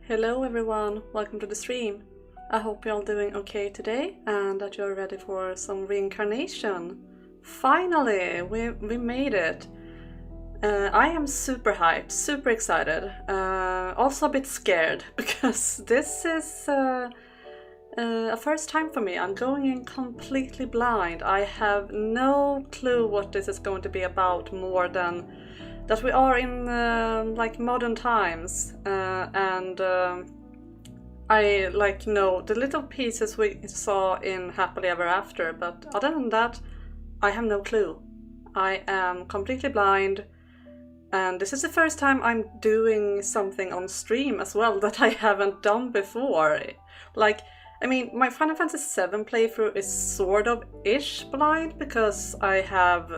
Hello everyone, welcome to the stream. I hope you're all doing okay today and that you're ready for some reincarnation. Finally, we made it. I am super hyped, super excited, also a bit scared because this is a first time for me. I'm going in completely blind. I have no clue what this is going to be about more than that we are in like modern times and I know the little pieces we saw in Happily Ever After, but other than that I have no clue. I am completely blind and this is the first time I'm doing something on stream as well that I haven't done before. My Final Fantasy VII playthrough is sort of ish blind because I have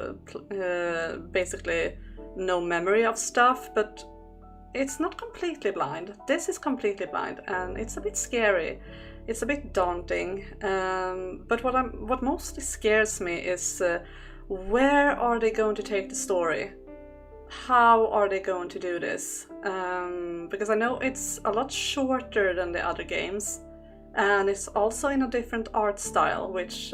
basically no memory of stuff, but it's not completely blind. This is completely blind and it's a bit scary. It's a bit daunting, but what mostly scares me is where are they going to take the story? How are they going to do this? Because I know it's a lot shorter than the other games and it's also in a different art style, which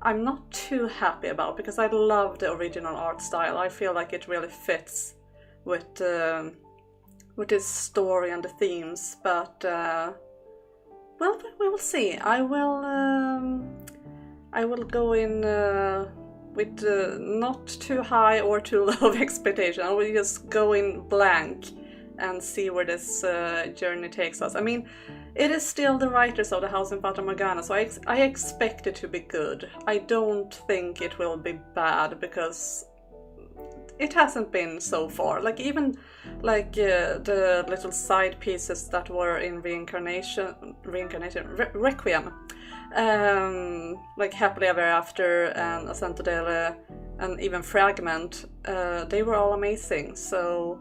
I'm not too happy about because I love the original art style. I feel like it really fits with this story and the themes, but well, we will see. I will go in with not too high or too low of expectation. I will just go in blank and see where this journey takes us. I mean, it is still the writers of the house in Fata Morgana, so I expect it to be good. I don't think it will be bad because it hasn't been so far. Even the little side pieces that were in Reincarnation, Requiem, like Happily Ever After and Ascento Dele and even Fragment, they were all amazing. So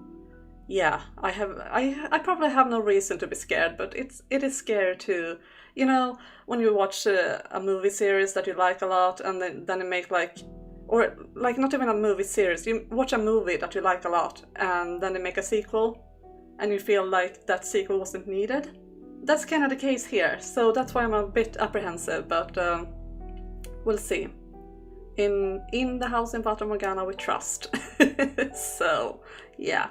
yeah, I probably have no reason to be scared, but it is scary too. You know, when you watch a movie series that you like a lot and then you make not even a movie series, you watch a movie that you like a lot and then they make a sequel and you feel like that sequel wasn't needed. That's kind of the case here, so that's why I'm a bit apprehensive, but we'll see. In the house in Fata Morgana we trust. So yeah.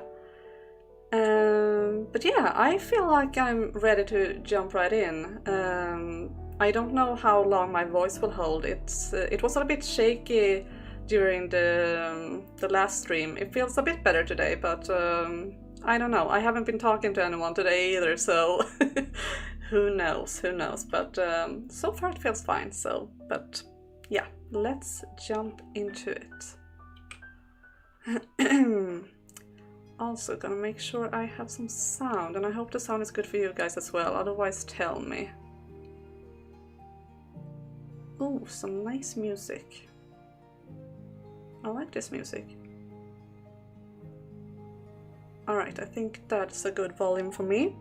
But yeah, I feel like I'm ready to jump right in. I don't know how long my voice will hold. It was a bit shaky during the last stream. It feels a bit better today, but I don't know. I haven't been talking to anyone today either, so who knows, but so far it feels fine. So, but yeah, let's jump into it. Also gonna make sure I have some sound, and I hope the sound is good for you guys as well, otherwise tell me. Ooh, some nice music. I like this music. Alright, I think that's a good volume for me.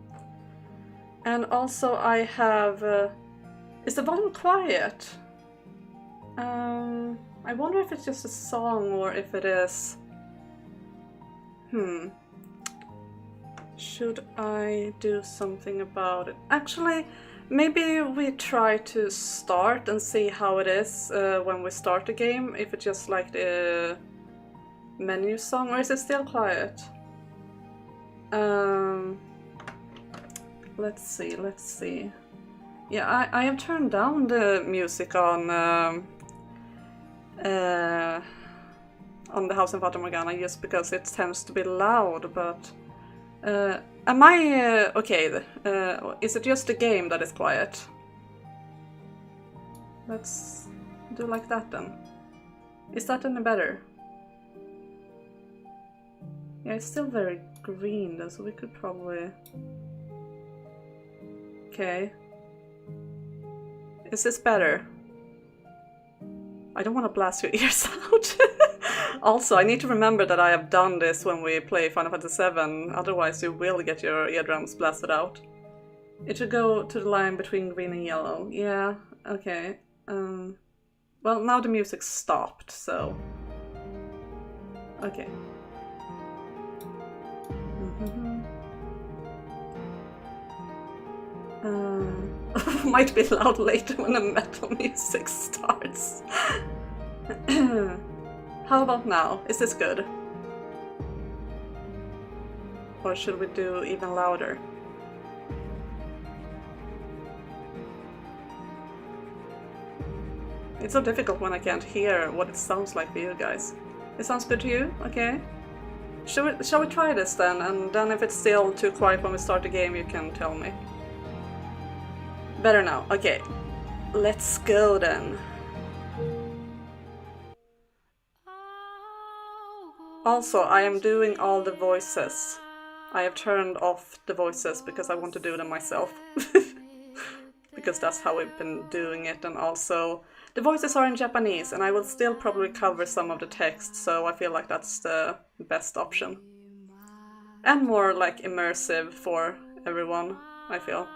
And also I have... is the volume quiet? I wonder if it's just a song or if it is... Should I do something about it? Actually, maybe we try to start and see how it is when we start the game, if it's just like the menu song, or is it still quiet? Let's see. Yeah, I have turned down the music on the house in Fata Morgana just because it tends to be loud, but am I okay? Is it just the game that is quiet? Let's do like that then. Is that any better? Yeah, it's still very green though, so we could probably... Okay. Is this better? I don't want to blast your ears out. Also, I need to remember that I have done this when we play Final Fantasy VII, otherwise you will get your eardrums blasted out. It should go to the line between green and yellow. Yeah, okay. Well, now the music stopped, so... Okay. Might be loud later when the metal music starts. How about now? Is this good? Or should we do even louder? It's so difficult when I can't hear what it sounds like for you guys. It sounds good to you? Okay. Shall we try this then? And then if it's still too quiet when we start the game, you can tell me. Better now. Okay. Let's go then. Also, I am doing all the voices. I have turned off the voices because I want to do them myself. Because that's how we've been doing it, and also the voices are in Japanese and I will still probably cover some of the text, so I feel like that's the best option. And more like immersive for everyone, I feel.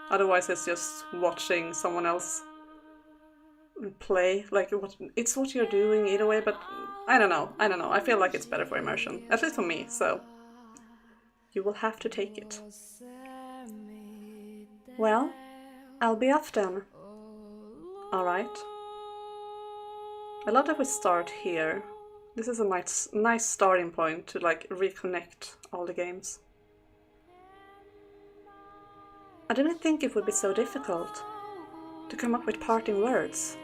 Otherwise it's just watching someone else play, like it's what you're doing either way, but I don't know, I feel like it's better for immersion, at least for me, so you will have to take it. Well, I'll be off then. Alright. I love that we start here. This is a nice starting point to like reconnect all the games. I didn't think it would be so difficult to come up with parting words.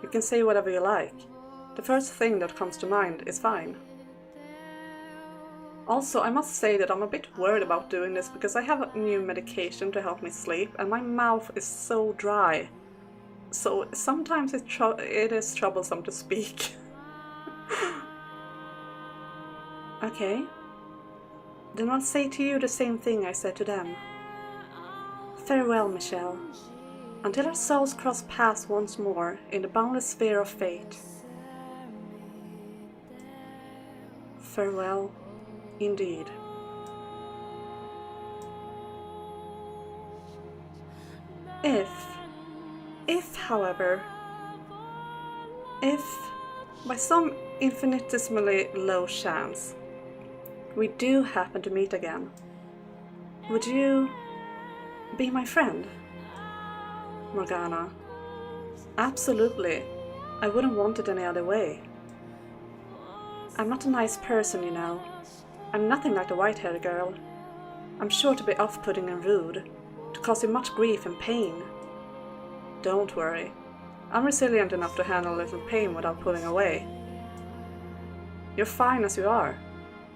You can say whatever you like. The first thing that comes to mind is fine. Also, I must say that I'm a bit worried about doing this because I have a new medication to help me sleep and my mouth is so dry. So sometimes it is troublesome to speak. Okay. Then I'll say to you the same thing I said to them. Farewell, Michelle. Until our souls cross paths once more in the boundless sphere of fate. Farewell, indeed. If, however, if, by some infinitesimally low chance, we do happen to meet again, would you be my friend? Morgana. Absolutely. I wouldn't want it any other way. I'm not a nice person, you know. I'm nothing like the white-haired girl. I'm sure to be off-putting and rude, to cause you much grief and pain. Don't worry. I'm resilient enough to handle a little pain without pulling away. You're fine as you are.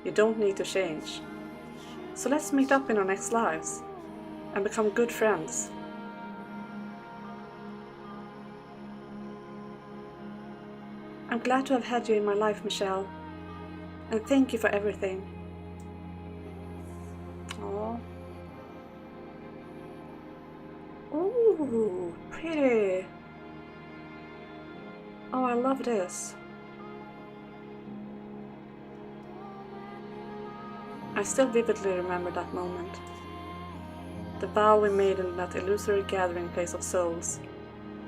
You don't need to change. So let's meet up in our next lives and become good friends. I'm glad to have had you in my life, Michelle. And thank you for everything. Aww. Ooh, pretty. Oh, I love this. I still vividly remember that moment. The vow we made in that illusory gathering place of souls,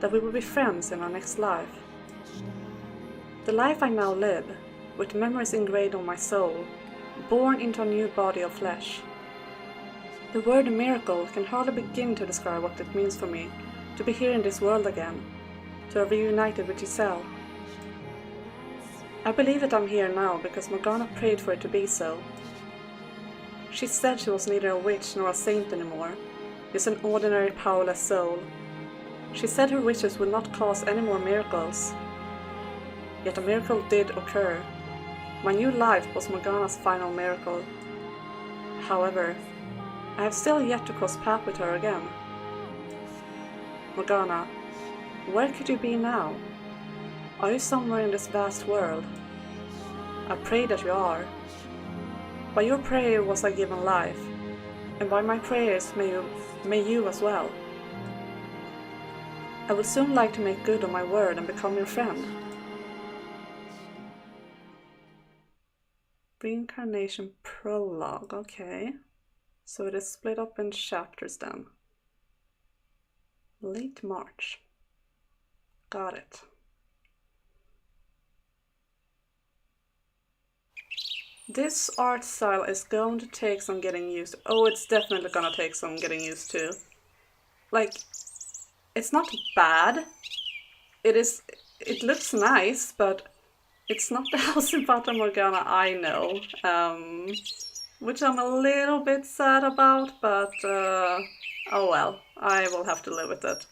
that we would be friends in our next life. The life I now live, with memories engraved on my soul, born into a new body of flesh. The word miracle can hardly begin to describe what it means for me to be here in this world again, to have reunited with Giselle. I believe that I'm here now because Morgana prayed for it to be so. She said she was neither a witch nor a saint anymore, just an ordinary powerless soul. She said her wishes would not cause any more miracles. Yet a miracle did occur. My new life was Morgana's final miracle. However, I have still yet to cross paths with her again. Morgana, where could you be now? Are you somewhere in this vast world? I pray that you are. By your prayer was I given life, and by my prayers may you as well. I would soon like to make good on my word and become your friend. Reincarnation prologue, okay. So it is split up in chapters then. Late March. Got it. This art style is going to take some getting used to. Oh, it's definitely gonna take some getting used to. Like, it's not bad. It looks nice, but it's not the house in Fata Morgana I know. Which I'm a little bit sad about, but oh well, I will have to live with it.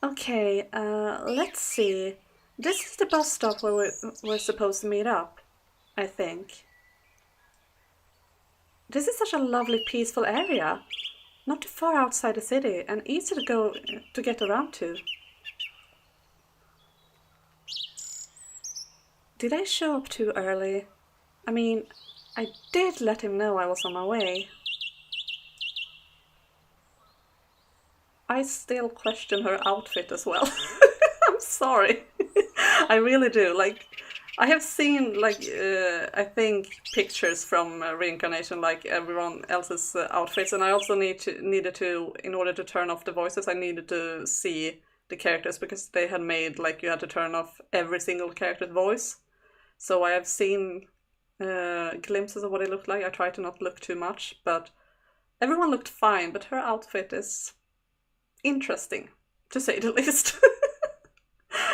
Okay, let's see. This is the bus stop where we're supposed to meet up, I think. This is such a lovely, peaceful area. Not too far outside the city and easy to get around to. Did I show up too early? I mean, I did let him know I was on my way. I still question her outfit as well. I'm sorry. I really do. Like, I have seen, like, I think pictures from Reincarnation, like everyone else's outfits, and I also needed to, in order to turn off the voices, I needed to see the characters because they had made, like, you had to turn off every single character's voice. So I have seen glimpses of what it looked like. I tried to not look too much, but everyone looked fine, but her outfit is interesting, to say the least.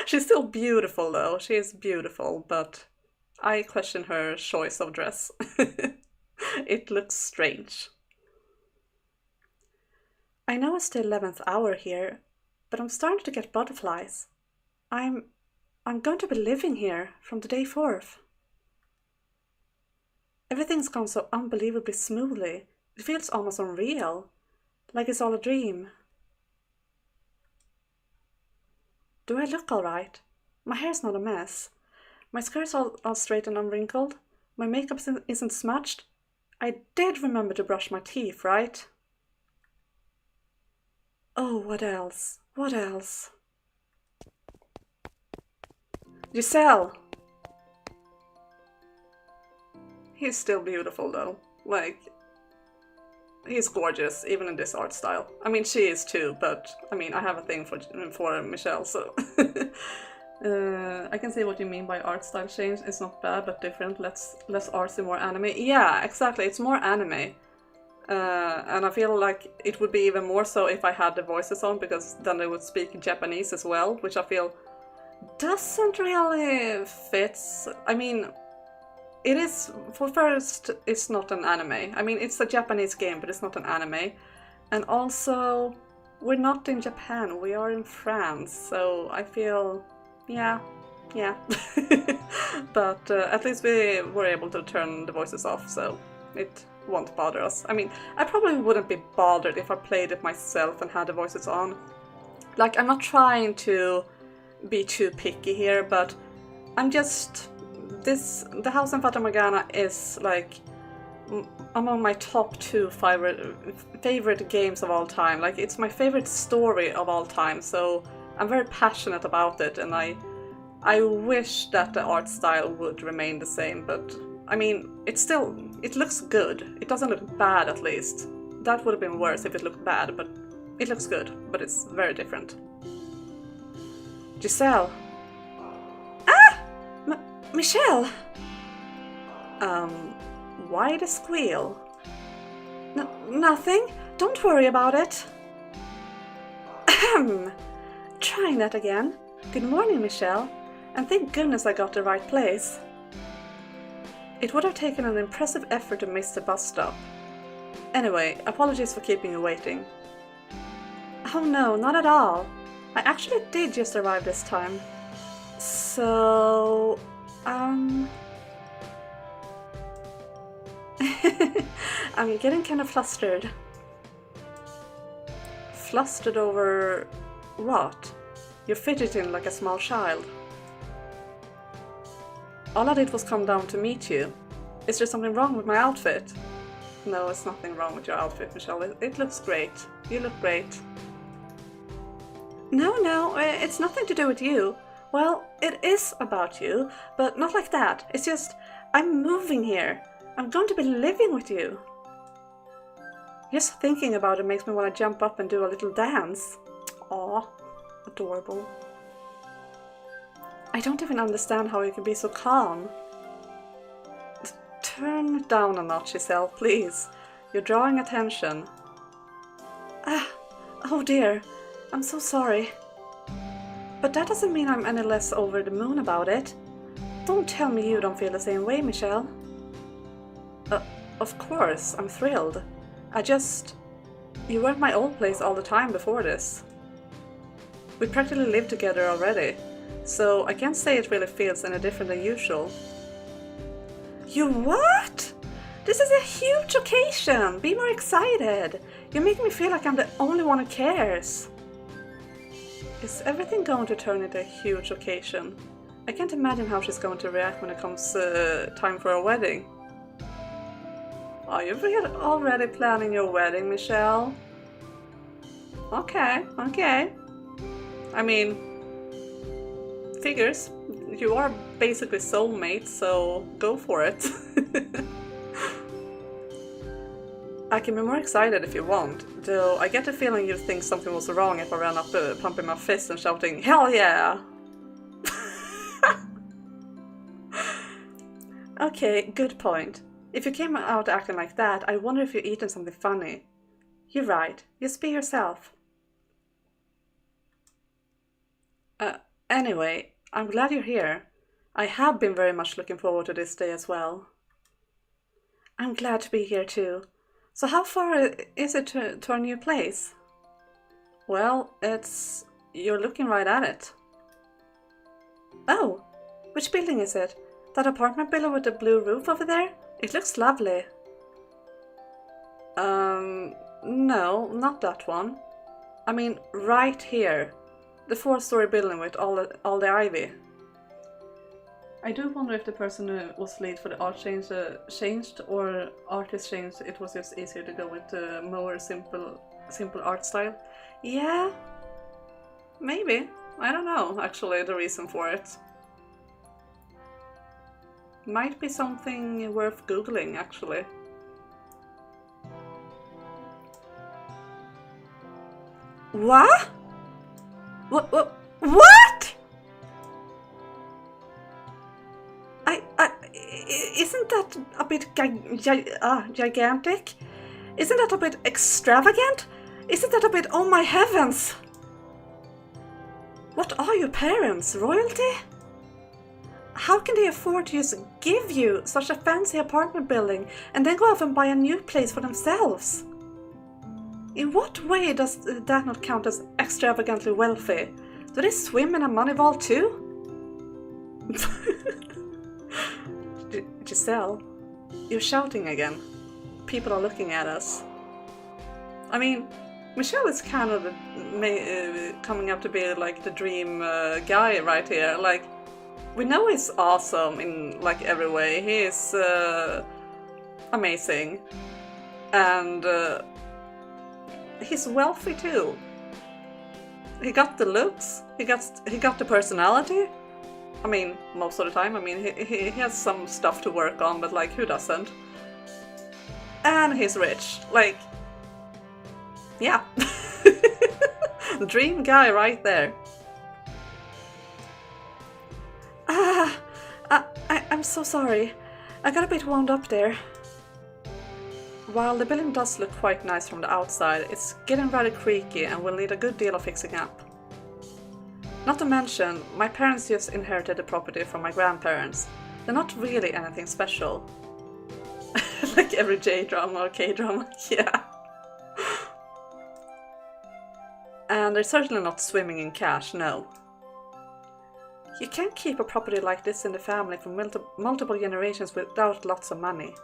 She's still beautiful though, she is beautiful, but I question her choice of dress. It looks strange. I know it's the 11th hour here, but I'm starting to get butterflies. I'm going to be living here from the day forth. Everything's gone so unbelievably smoothly. It feels almost unreal, like it's all a dream. Do I look alright? My hair's not a mess. My skirt's all straight and unwrinkled. My makeup isn't smudged. I did remember to brush my teeth, right? Oh, what else? What else? Giselle! He's still beautiful though. Like, he's gorgeous, even in this art style. I mean, she is too, but I mean, I have a thing for Michelle, so... I can see what you mean by art style change. It's not bad, but different. Less artsy, more anime. Yeah, exactly. It's more anime. And I feel like it would be even more so if I had the voices on, because then they would speak Japanese as well, which I feel doesn't really fit. I mean, it is, for first, it's not an anime. I mean, it's a Japanese game, but it's not an anime. And also, we're not in Japan, we are in France, so I feel, yeah. But at least we were able to turn the voices off, so it won't bother us. I mean, I probably wouldn't be bothered if I played it myself and had the voices on. Like, I'm not trying to be too picky here, but I'm just... The House in Fata Morgana is like among my top 2 favorite games of all time. Like, it's my favorite story of all time, so I'm very passionate about it, and I wish that the art style would remain the same, but I mean, it looks good. It doesn't look bad, at least. That would have been worse if it looked bad, but it looks good, but it's very different. Giselle! Michelle! Why the squeal? Nothing. Don't worry about it. Ahem. Trying that again. Good morning, Michelle. And thank goodness I got the right place. It would have taken an impressive effort to miss the bus stop. Anyway, apologies for keeping you waiting. Oh no, not at all. I actually did just arrive this time. So... I'm getting kind of flustered. Flustered over... what? You're fidgeting like a small child. All I did was come down to meet you. Is there something wrong with my outfit? No, it's nothing wrong with your outfit, Michelle. It looks great. You look great. No, it's nothing to do with you. Well, it is about you, but not like that. It's just, I'm moving here. I'm going to be living with you. Just thinking about it makes me want to jump up and do a little dance. Aw, adorable. I don't even understand how you can be so calm. turn it down a notch, Giselle, please. You're drawing attention. Oh dear, I'm so sorry. But that doesn't mean I'm any less over the moon about it. Don't tell me you don't feel the same way, Michelle. Of course, I'm thrilled. You were at my old place all the time before this. We practically live together already, so I can't say it really feels any different than usual. You what? This is a huge occasion! Be more excited! You make me feel like I'm the only one who cares. Is everything going to turn into a huge occasion? I can't imagine how she's going to react when it comes time for a wedding. Are you already planning your wedding, Michelle? Okay. I mean, figures. You are basically soulmates, so go for it. I can be more excited if you want, though I get the feeling you'd think something was wrong if I ran up pumping my fist and shouting, "Hell yeah!" Okay, good point. If you came out acting like that, I wonder if you've eaten something funny. You're right, just be yourself. Anyway, I'm glad you're here. I have been very much looking forward to this day as well. I'm glad to be here too. So how far is it to our new place? Well, you're looking right at it. Oh, which building is it? That apartment building with the blue roof over there? It looks lovely. No, not that one. I mean, right here. The 4-story building with all the ivy. I do wonder if the person who was late for the art changed or artist changed. It was just easier to go with the more simple art style. Yeah, maybe. I don't know, actually, the reason for it. Might be something worth googling, actually. What? What? Isn't that a bit gigantic? Isn't that a bit extravagant? Isn't that a bit, oh my heavens? What are your parents, royalty? How can they afford to just give you such a fancy apartment building and then go off and buy a new place for themselves? In what way does that not count as extravagantly wealthy? Do they swim in a money vault too? Giselle, you're shouting again. People are looking at us. I mean, Michelle is kind of coming up to be like the dream guy right here. Like, we know he's awesome in like every way. He is amazing, and he's wealthy too. He got the looks. He got the personality. I mean, most of the time. I mean, he has some stuff to work on, but like, who doesn't? And he's rich. Like, yeah. Dream guy right there. I'm so sorry. I got a bit wound up there. While the building does look quite nice from the outside, it's getting rather creaky and will need a good deal of fixing up. Not to mention, my parents just inherited the property from my grandparents. They're not really anything special. Like every J-drama or K-drama, yeah. And they're certainly not swimming in cash, no. You can't keep a property like this in the family for multiple generations without lots of money.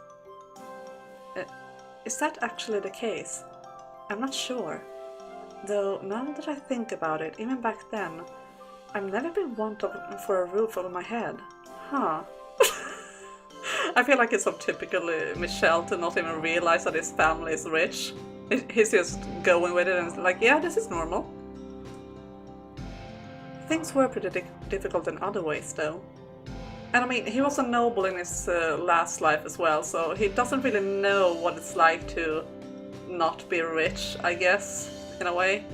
Is that actually the case? I'm not sure. Though, now that I think about it, even back then, I've never been wanted for a roof over my head. Huh. I feel like it's so typically Michelle to not even realize that his family is rich. He's just going with it and it's like, yeah, this is normal. Things were pretty difficult in other ways, though. And I mean, he was a noble in his last life as well, so he doesn't really know what it's like to not be rich, I guess, in a way.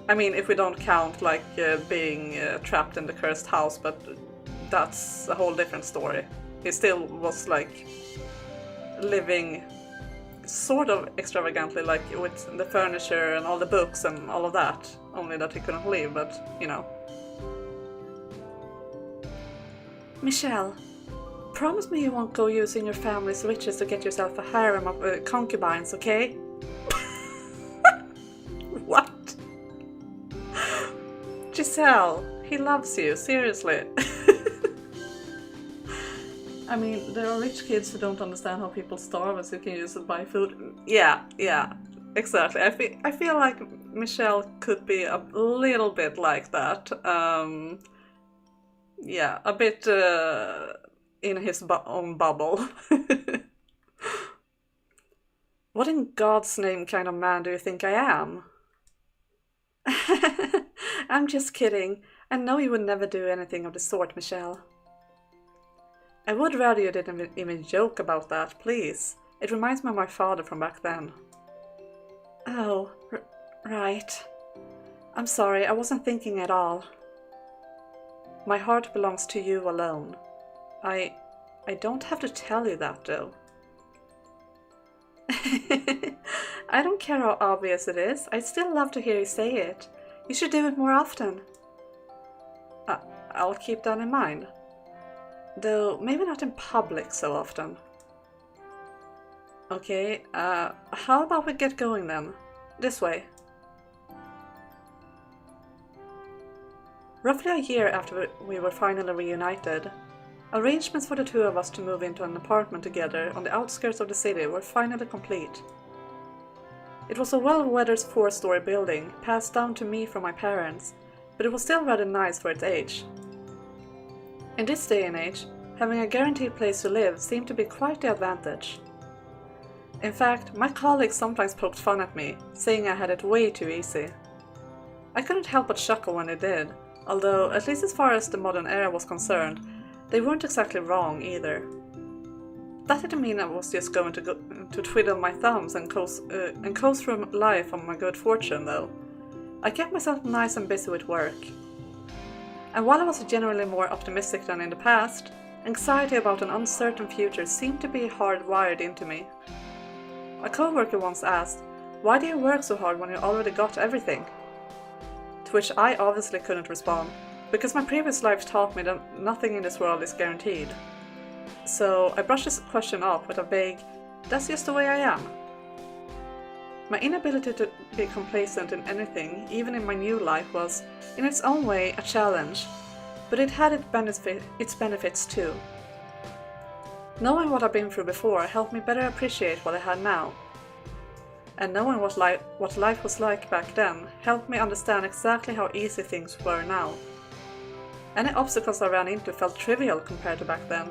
I mean, if we don't count like being trapped in the cursed house, but that's a whole different story. he still was like living sort of extravagantly, like with the furniture and all the books and all of that, only that he couldn't leave, but you know. Michelle, promise me you won't go using your family's riches to get yourself a harem of concubines, okay? What? Giselle, he loves you, seriously. I mean, there are rich kids who don't understand how people starve as you can use it to buy food. Yeah, exactly. I feel like Michelle could be a little bit like that. Yeah, a bit in his own bubble. What in God's name kind of man do you think I am? I'm just kidding. I know you would never do anything of the sort, Michelle. I would rather you didn't even joke about that, please. It reminds me of my father from back then. Oh, right. I'm sorry, I wasn't thinking at all. My heart belongs to you alone. I don't have to tell you that, though. I don't care how obvious it is. I'd still love to hear you say it. You should do it more often. I'll keep that in mind. Though maybe not in public so often. Okay, how about we get going then? This way. Roughly a year after we were finally reunited, arrangements for the two of us to move into an apartment together on the outskirts of the city were finally complete. It was a well-weathered 4-story building, passed down to me from my parents, but it was still rather nice for its age. In this day and age, having a guaranteed place to live seemed to be quite the advantage. In fact, my colleagues sometimes poked fun at me, saying I had it way too easy. I couldn't help but chuckle when they did, although, at least as far as the modern era was concerned, they weren't exactly wrong either. That didn't mean I was just going to twiddle my thumbs and coast through life on my good fortune, though. I kept myself nice and busy with work. And while I was generally more optimistic than in the past, anxiety about an uncertain future seemed to be hardwired into me. A co-worker once asked, "Why do you work so hard when you already got everything?" To which I obviously couldn't respond, because my previous life taught me that nothing in this world is guaranteed. So I brushed this question off with a vague, "That's just the way I am." My inability to be complacent in anything, even in my new life, was, in its own way, a challenge, but it had its benefits too. Knowing what I've been through before helped me better appreciate what I had now. And knowing what life was like back then helped me understand exactly how easy things were now. Any obstacles I ran into felt trivial compared to back then.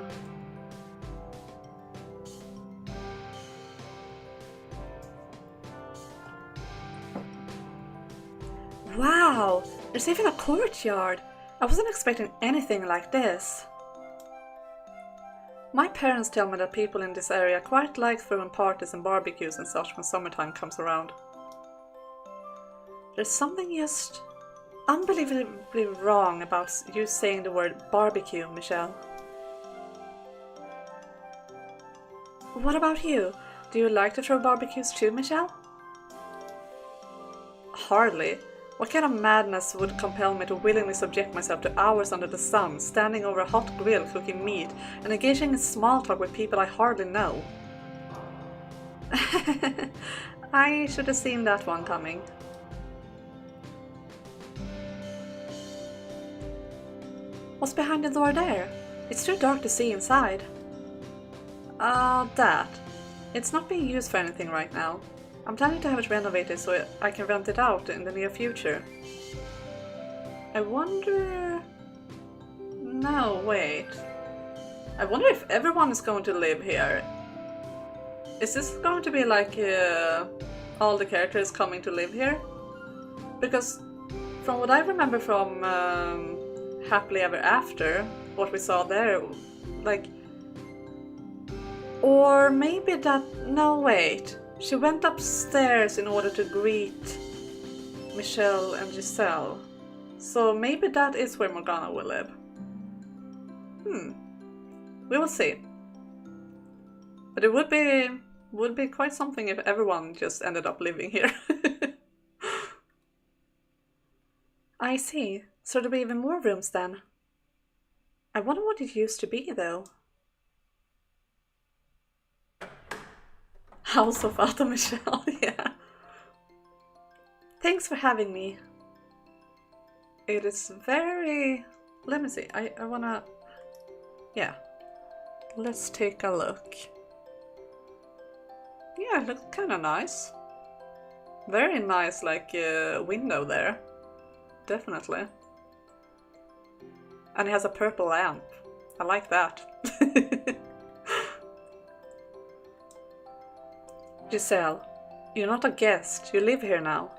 Wow, there's even a courtyard. I wasn't expecting anything like this. My parents tell me that people in this area quite like throwing parties and barbecues and such when summertime comes around. There's something just unbelievably wrong about you saying the word barbecue, Michelle. What about you? Do you like to throw barbecues too, Michelle? Hardly. What kind of madness would compel me to willingly subject myself to hours under the sun, standing over a hot grill cooking meat, and engaging in small talk with people I hardly know? I should have seen that one coming. What's behind the door there? It's too dark to see inside. That. It's not being used for anything right now. I'm planning to have it renovated so I can rent it out in the near future. I wonder... No, wait. I wonder if everyone is going to live here. Is this going to be like all the characters coming to live here? Because from what I remember from Happily Ever After, what we saw there, like... Or maybe that... No, wait. She went upstairs in order to greet Michelle and Giselle. So maybe that is where Morgana will live. We will see. But it would be quite something if everyone just ended up living here. I see. So there'll be even more rooms then. I wonder what it used to be though. House of Fata Michelle, yeah. Thanks for having me. It is very... Let me see, I wanna... Yeah. Let's take a look. Yeah, it looks kinda nice. Very nice, like, window there. Definitely. And it has a purple lamp. I like that. Giselle, you're not a guest, you live here now.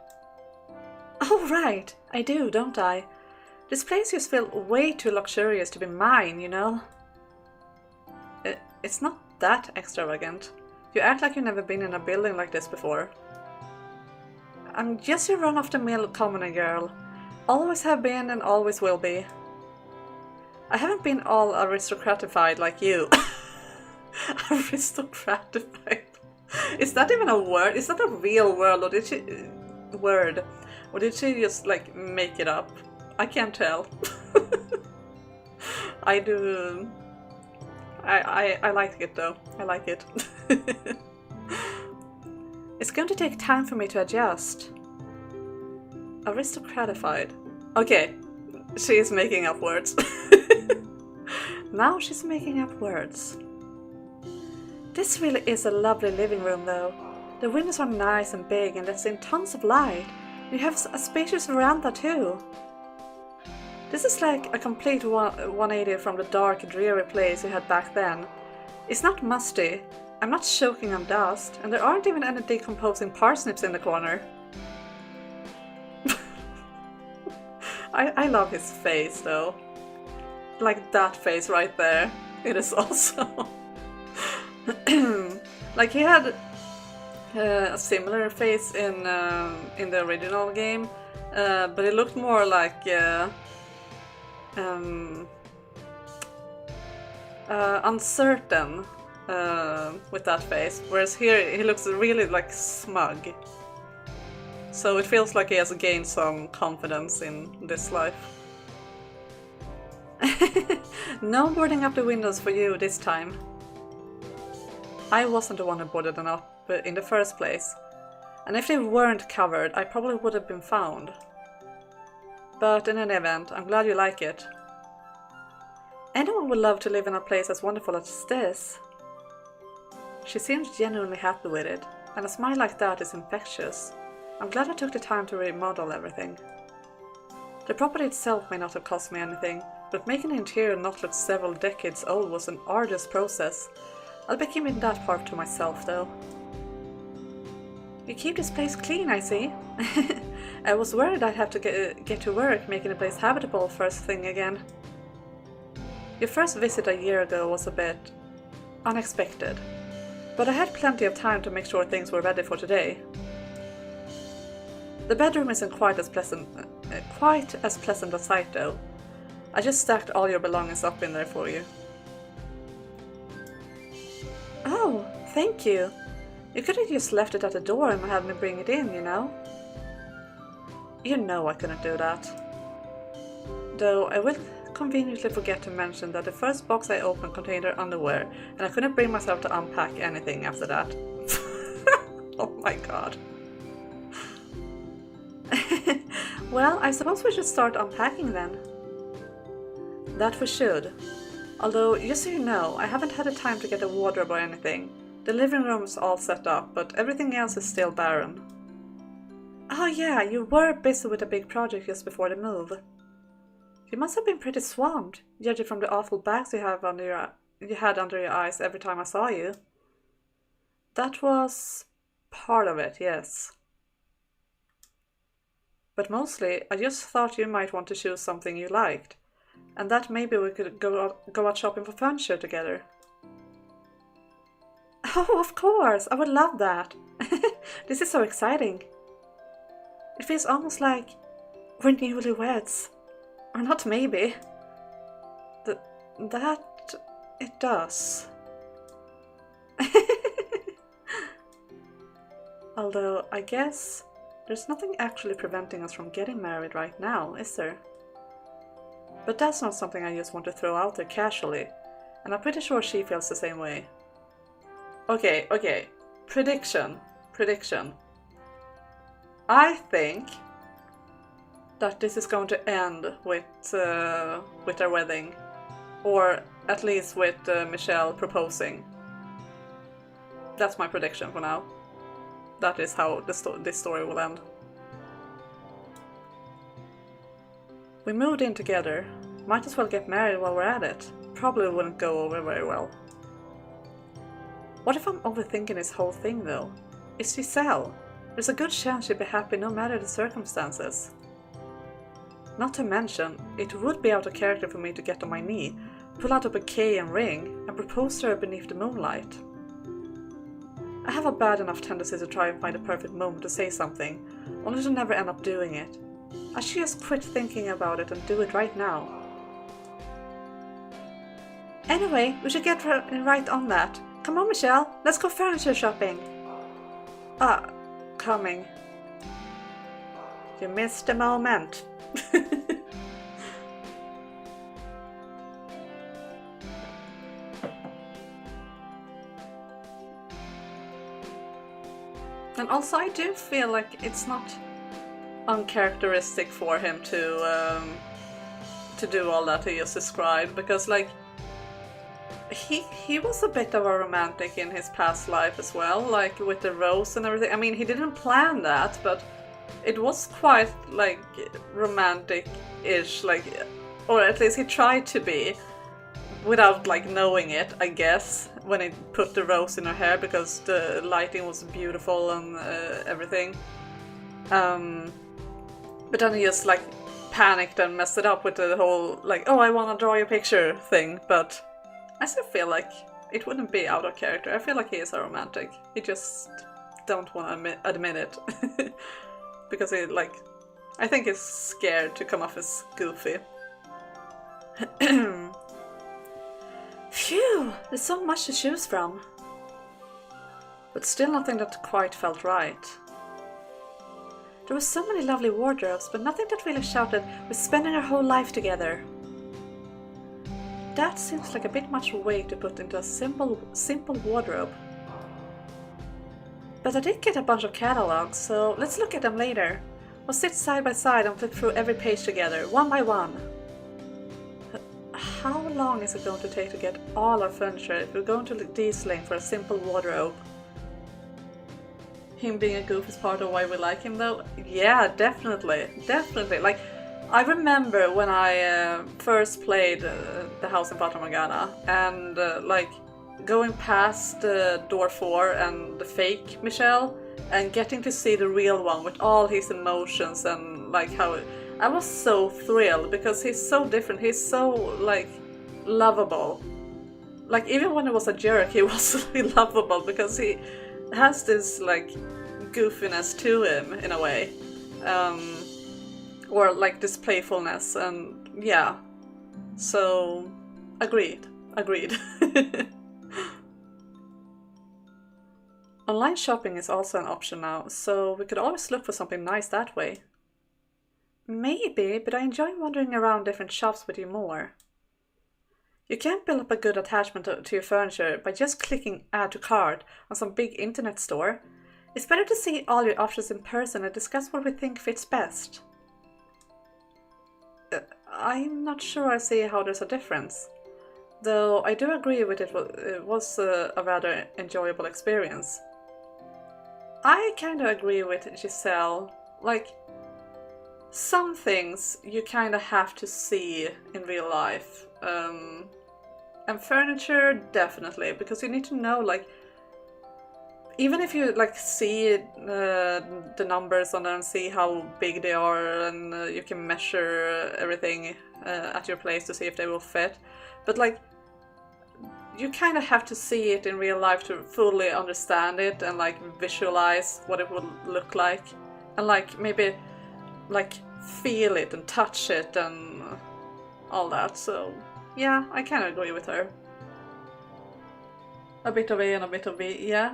Oh right, I do, don't I? This place just feels way too luxurious to be mine, you know? It's not that extravagant. You act like you've never been in a building like this before. I'm just your run-of-the-mill commoner girl. Always have been and always will be. I haven't been all aristocratified like you. Aristocratified. Is that even a word? Is that a real word, or did she just like make it up? I can't tell. I do. I like it though. I like it. It's going to take time for me to adjust. Aristocratified. Okay, she is making up words. Now she's making up words. This really is a lovely living room though. The windows are nice and big and lets in tons of light. You have a spacious veranda too. This is like a complete 180 from the dark, dreary place you had back then. It's not musty, I'm not choking on dust, and there aren't even any decomposing parsnips in the corner. I love his face though. Like that face right there. It is also... like he had a similar face in the original game, but it looked more like uncertain with that face, whereas here he looks really like smug. So it feels like he has gained some confidence in this life. No boarding up the windows for you this time. I wasn't the one who boarded them up in the first place, and if they weren't covered, I probably would have been found. But in any event, I'm glad you like it. Anyone would love to live in a place as wonderful as this. She seems genuinely happy with it, and a smile like that is infectious. I'm glad I took the time to remodel everything. The property itself may not have cost me anything, but making the interior not look several decades old was an arduous process. I'll be keeping that part to myself though. You keep this place clean, I see. I was worried I'd have to get to work making the place habitable first thing again. Your first visit a year ago was a bit unexpected, but I had plenty of time to make sure things were ready for today. The bedroom isn't quite as pleasant a sight though. I just stacked all your belongings up in there for you. Oh, thank you. You could have just left it at the door and had me bring it in, you know? You know I couldn't do that. Though I will conveniently forget to mention that the first box I opened contained her underwear, and I couldn't bring myself to unpack anything after that. Oh my god. Well, I suppose we should start unpacking then. That we should. Although, just so you know, I haven't had the time to get a wardrobe or anything. The living room is all set up, but everything else is still barren. Oh yeah, you were busy with a big project just before the move. You must have been pretty swamped, judging from the awful bags you had under your eyes every time I saw you. That was part of it, yes. But mostly, I just thought you might want to choose something you liked, and that maybe we could go out shopping for furniture together. Oh, of course! I would love that! This is so exciting. It feels almost like we're newlyweds. Or not maybe. That it does. Although, I guess there's nothing actually preventing us from getting married right now, is there? But that's not something I just want to throw out there casually, and I'm pretty sure she feels the same way. Okay. Prediction. I think that this is going to end with their wedding, or at least with Michelle proposing. That's my prediction for now. That is how this story will end. We moved in together. Might as well get married while we're at it. Probably wouldn't go over very well. What if I'm overthinking this whole thing though? It's Giselle. There's a good chance she'd be happy no matter the circumstances. Not to mention, it would be out of character for me to get on my knee, pull out a bouquet and ring, and propose to her beneath the moonlight. I have a bad enough tendency to try and find the perfect moment to say something, only to never end up doing it. I should just quit thinking about it and do it right now. Anyway, we should get right on that. Come on, Michelle, let's go furniture shopping. Coming. You missed the moment. And also I do feel like it's not uncharacteristic for him to do all that he just described, because like he was a bit of a romantic in his past life as well, like with the rose and everything. I mean, he didn't plan that, but it was quite like romantic-ish, like, or at least he tried to be, without like knowing it, I guess, when he put the rose in her hair, because the lighting was beautiful and everything. But then he just like panicked and messed it up with the whole like, oh, I want to draw your picture thing. But I still feel like it wouldn't be out of character. I feel like he is a romantic. He just don't want to admit it. Because he like, I think he's scared to come off as goofy. Phew, there's so much to choose from. But still nothing that quite felt right. There were so many lovely wardrobes, but nothing that really shouted, we're spending our whole life together. That seems like a bit much weight to put into a simple wardrobe. But I did get a bunch of catalogs, so let's look at them later. We'll sit side by side and flip through every page together, one by one. How long is it going to take to get all our furniture if we're going to Dieseling for a simple wardrobe? Him being a goof is part of why we like him though? Yeah, definitely. Like, I remember when I first played the house in Fata Morgana, and like going past door 4 and the fake Michelle, and getting to see the real one with all his emotions and like how I was so thrilled, because he's so different. He's so like lovable. Like even when he was a jerk, he was really lovable, because he has this like goofiness to him in a way, or like this playfulness, and yeah. So agreed. Online shopping is also an option now, so we could always look for something nice that way. Maybe, but I enjoy wandering around different shops with you more. You can't build up a good attachment to your furniture by just clicking add to cart on some big internet store. It's better to see all your options in person and discuss what we think fits best. I'm not sure I see how there's a difference. Though I do agree with it was a rather enjoyable experience. I kind of agree with Giselle. Like, some things you kind of have to see in real life. And furniture, definitely, because you need to know, like, even if you like see the numbers on them and see how big they are, and you can measure everything at your place to see if they will fit, but like you kind of have to see it in real life to fully understand it and like visualize what it would look like, and like maybe like feel it and touch it and all that. So yeah, I kind of agree with her. A bit of A and a bit of B, yeah.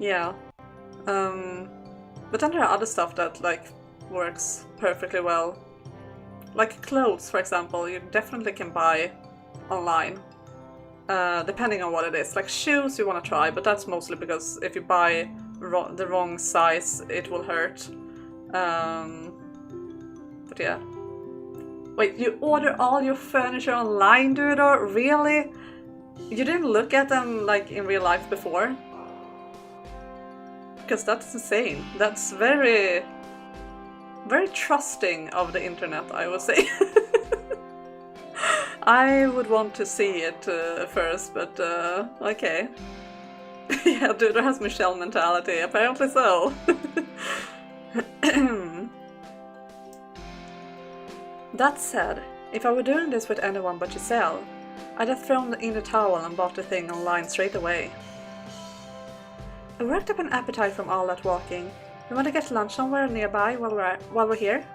Yeah. But then there are other stuff that like works perfectly well. Like clothes, for example, you definitely can buy online. Depending on what it is. Like shoes you want to try, but that's mostly because if you buy the wrong size, it will hurt. But yeah. Wait, you order all your furniture online, dude? Or really? You didn't look at them like in real life before? Because that's insane. That's very, very trusting of the internet, I would say. I would want to see it first, but okay. Yeah, dude has Michelle mentality, apparently so. That said, if I were doing this with anyone but Giselle, I'd have thrown in the towel and bought the thing online straight away. I worked up an appetite from all that walking. You want to get lunch somewhere nearby while we're here?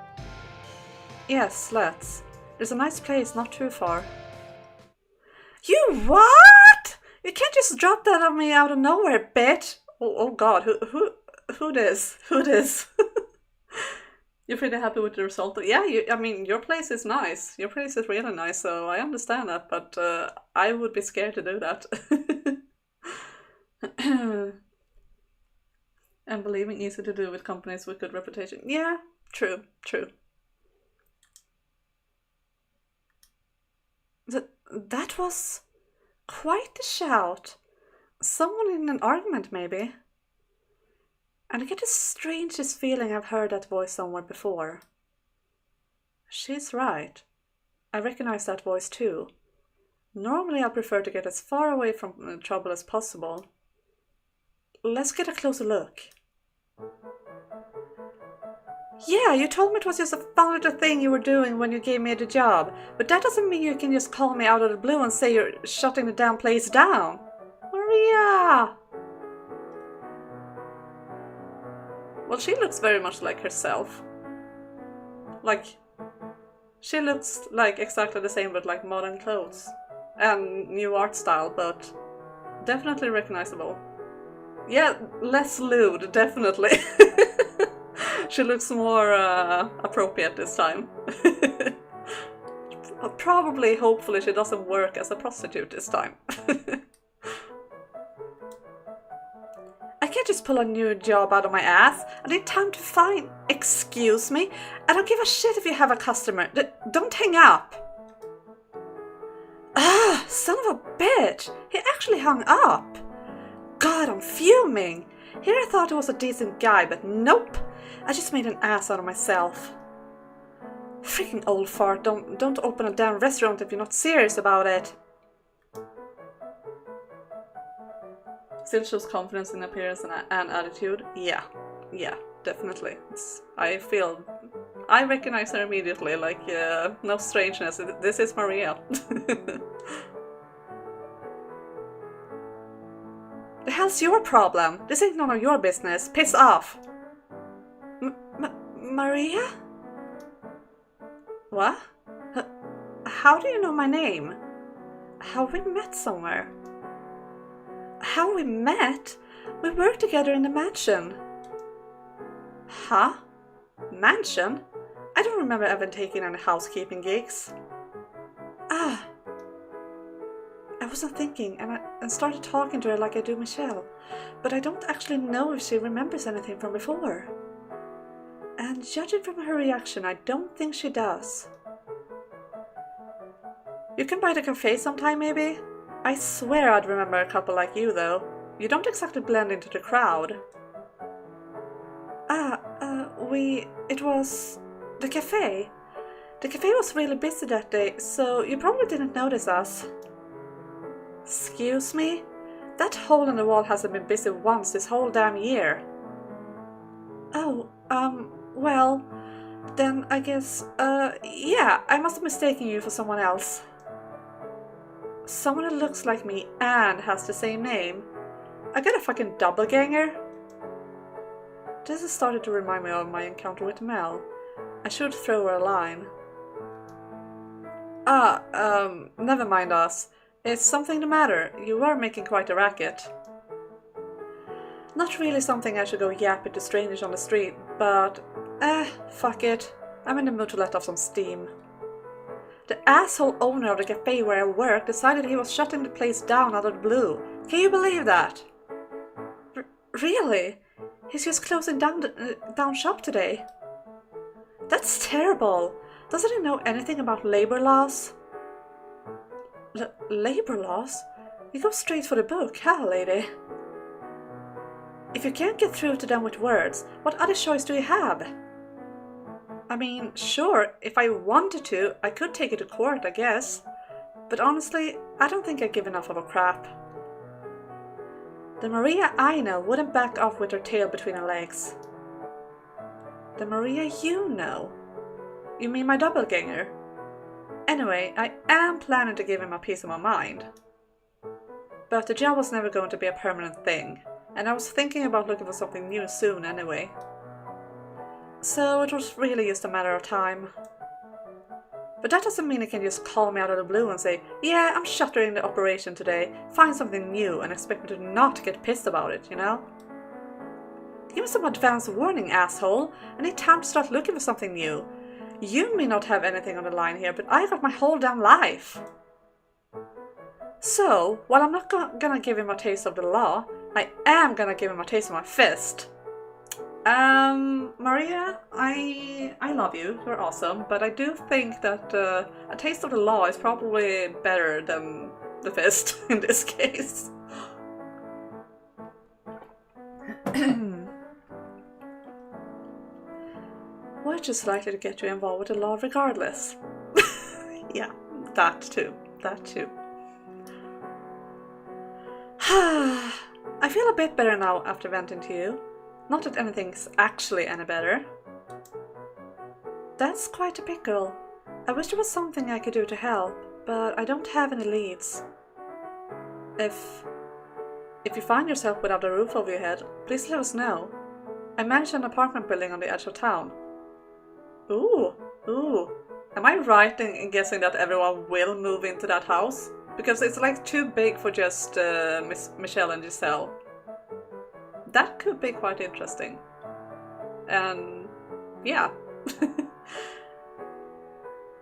Yes, let's. There's a nice place not too far. You what? You can't just drop that on me out of nowhere, bitch! Oh god, who this? Who this? You're pretty happy with the result? Yeah, I mean, your place is nice. Your place is really nice, so I understand that, but I would be scared to do that. And believing easy to do with companies with good reputation. Yeah, true. That was quite the shout. Someone in an argument, maybe. And I get the strangest feeling I've heard that voice somewhere before. She's right. I recognize that voice too. Normally I prefer to get as far away from trouble as possible. Let's get a closer look. Yeah, you told me it was just a fun little thing you were doing when you gave me the job, but that doesn't mean you can just call me out of the blue and say you're shutting the damn place down. Maria! Well, she looks very much like herself. Like, she looks like exactly the same with like modern clothes and new art style, but definitely recognizable. Yeah, less lewd, definitely. She looks more appropriate this time. Probably, hopefully, she doesn't work as a prostitute this time. I can't just pull a new job out of my ass. I need time to find. Excuse me? I don't give a shit if you have a customer. Don't hang up. Ah, son of a bitch. He actually hung up. God, I'm fuming. Here I thought he was a decent guy, but nope. I just made an ass out of myself. Freaking old fart. Don't open a damn restaurant if you're not serious about it. Still shows confidence in appearance and attitude. Yeah, definitely. I recognize her immediately, like, no strangeness. This is Maria. The hell's your problem? This ain't none of your business. Piss off. Maria? What? How do you know my name? Have we met somewhere? How we met? We worked together in the mansion. Huh? Mansion? I don't remember ever taking any housekeeping gigs. Ah. I wasn't thinking and started talking to her like I do Michelle, but I don't actually know if she remembers anything from before. And judging from her reaction, I don't think she does. You can buy the cafe sometime, maybe? I swear I'd remember a couple like you, though. You don't exactly blend into the crowd. It was the cafe. The cafe was really busy that day, so you probably didn't notice us. Excuse me? That hole in the wall hasn't been busy once this whole damn year. Oh, well, then I guess, yeah, I must have mistaken you for someone else. Someone that looks like me and has the same name. I got a fucking doppelganger. This has started to remind me of my encounter with Mel. I should throw her a line. Never mind us. Is something the matter? You were making quite a racket. Not really something I should go yapping to strangers on the street, but fuck it. I'm in the mood to let off some steam. The asshole owner of the cafe where I work decided he was shutting the place down out of the blue. Can you believe that? Really? He's just closing down shop today? That's terrible. Doesn't he know anything about labor laws? Labor laws? You go straight for the book, huh, lady? If you can't get through to them with words, what other choice do you have? I mean, sure, if I wanted to, I could take it to court, I guess. But honestly, I don't think I give enough of a crap. The Maria I know wouldn't back off with her tail between her legs. The Maria you know? You mean my doppelganger? Anyway, I am planning to give him a piece of my mind. But the job was never going to be a permanent thing, and I was thinking about looking for something new soon anyway. So it was really just a matter of time. But that doesn't mean he can just call me out of the blue and say, yeah, I'm shuttering the operation today, find something new, and expect me to not get pissed about it, you know? Give me some advance warning, asshole. I need time to start looking for something new. You may not have anything on the line here, but I got my whole damn life. So, while I'm not gonna give him a taste of the law, I am gonna give him a taste of my fist. Maria, I love you, you're awesome, but I do think that a taste of the law is probably better than the fist in this case. We're just likely to get you involved with the law regardless. Yeah, that too. I feel a bit better now after venting to you. Not that anything's actually any better. That's quite a pickle. I wish there was something I could do to help, but I don't have any leads. If you find yourself without a roof over your head, please let us know. I manage an apartment building on the edge of town. Ooh. Am I right in guessing that everyone will move into that house? Because it's like too big for just Michelle and Giselle. That could be quite interesting. And yeah.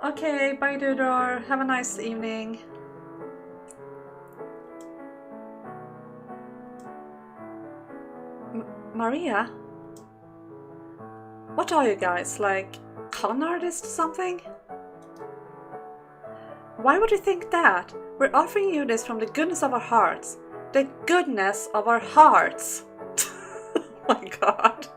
Okay, bye Dudor. Have a nice evening. Maria? What are you guys, like con artists or something? Why would you think that? We're offering you this from the goodness of our hearts. The goodness of our hearts. Oh my god.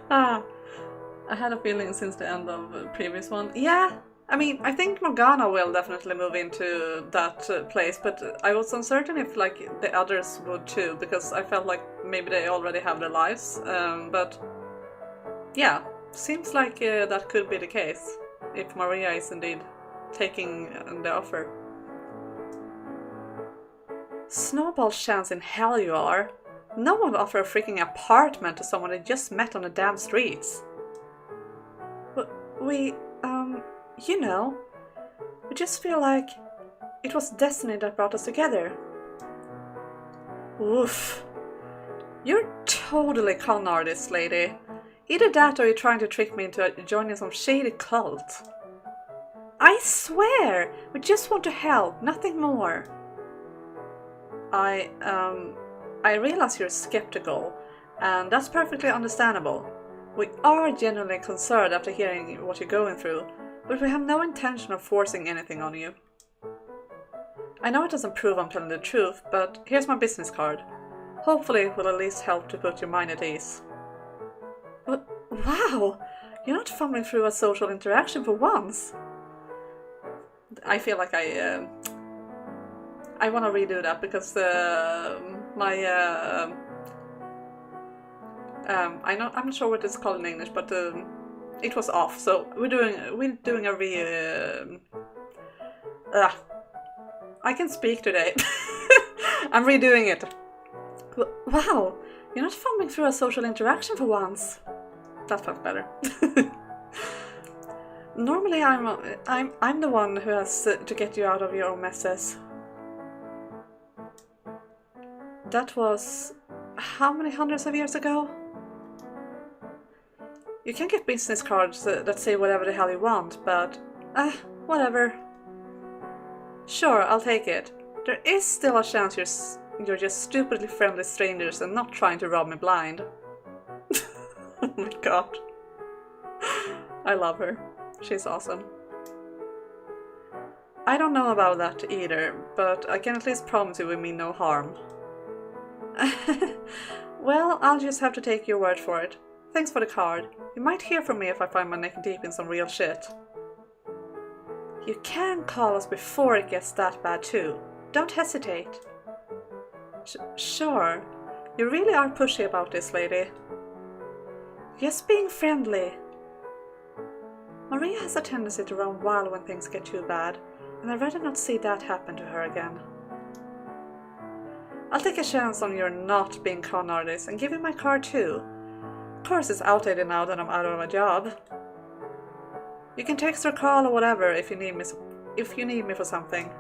I had a feeling since the end of the previous one. Yeah, I mean, I think Morgana will definitely move into that place, but I was uncertain if like the others would too, because I felt like maybe they already have their lives. But yeah, seems like that could be the case, if Maria is indeed taking the offer. Snowball chance in hell you are. No one would offer a freaking apartment to someone they just met on the damn streets. We just feel like it was destiny that brought us together. Oof. You're totally con artist, lady. Either that or you're trying to trick me into joining some shady cult. I swear, we just want to help, nothing more. I realize you're skeptical, and that's perfectly understandable. We are genuinely concerned after hearing what you're going through, but we have no intention of forcing anything on you. I know it doesn't prove I'm telling the truth, but here's my business card. Hopefully it will at least help to put your mind at ease. Wow! You're not fumbling through a social interaction for once! I feel like I want to redo that because I'm not sure what it's called in English, but it was off. So we're doing a I can speak today. I'm redoing it. Wow, you're not fumbling through a social interaction for once. That felt better. Normally I'm the one who has to get you out of your own messes. That was how many hundreds of years ago? You can get business cards that say whatever the hell you want, but whatever. Sure, I'll take it. There is still a chance you're just stupidly friendly strangers and not trying to rob me blind. Oh my god. I love her. She's awesome. I don't know about that either, but I can at least promise you we mean no harm. Well, I'll just have to take your word for it. Thanks for the card. You might hear from me if I find my neck deep in some real shit. You can call us before it gets that bad too. Don't hesitate. Sure. You really are pushy about this, lady. Just being friendly. Maria has a tendency to run wild when things get too bad, and I'd rather not see that happen to her again. I'll take a chance on your not being con artist and give you my card too. Of course it's outdated now that I'm out of a job. You can text or call or whatever if you need me for something.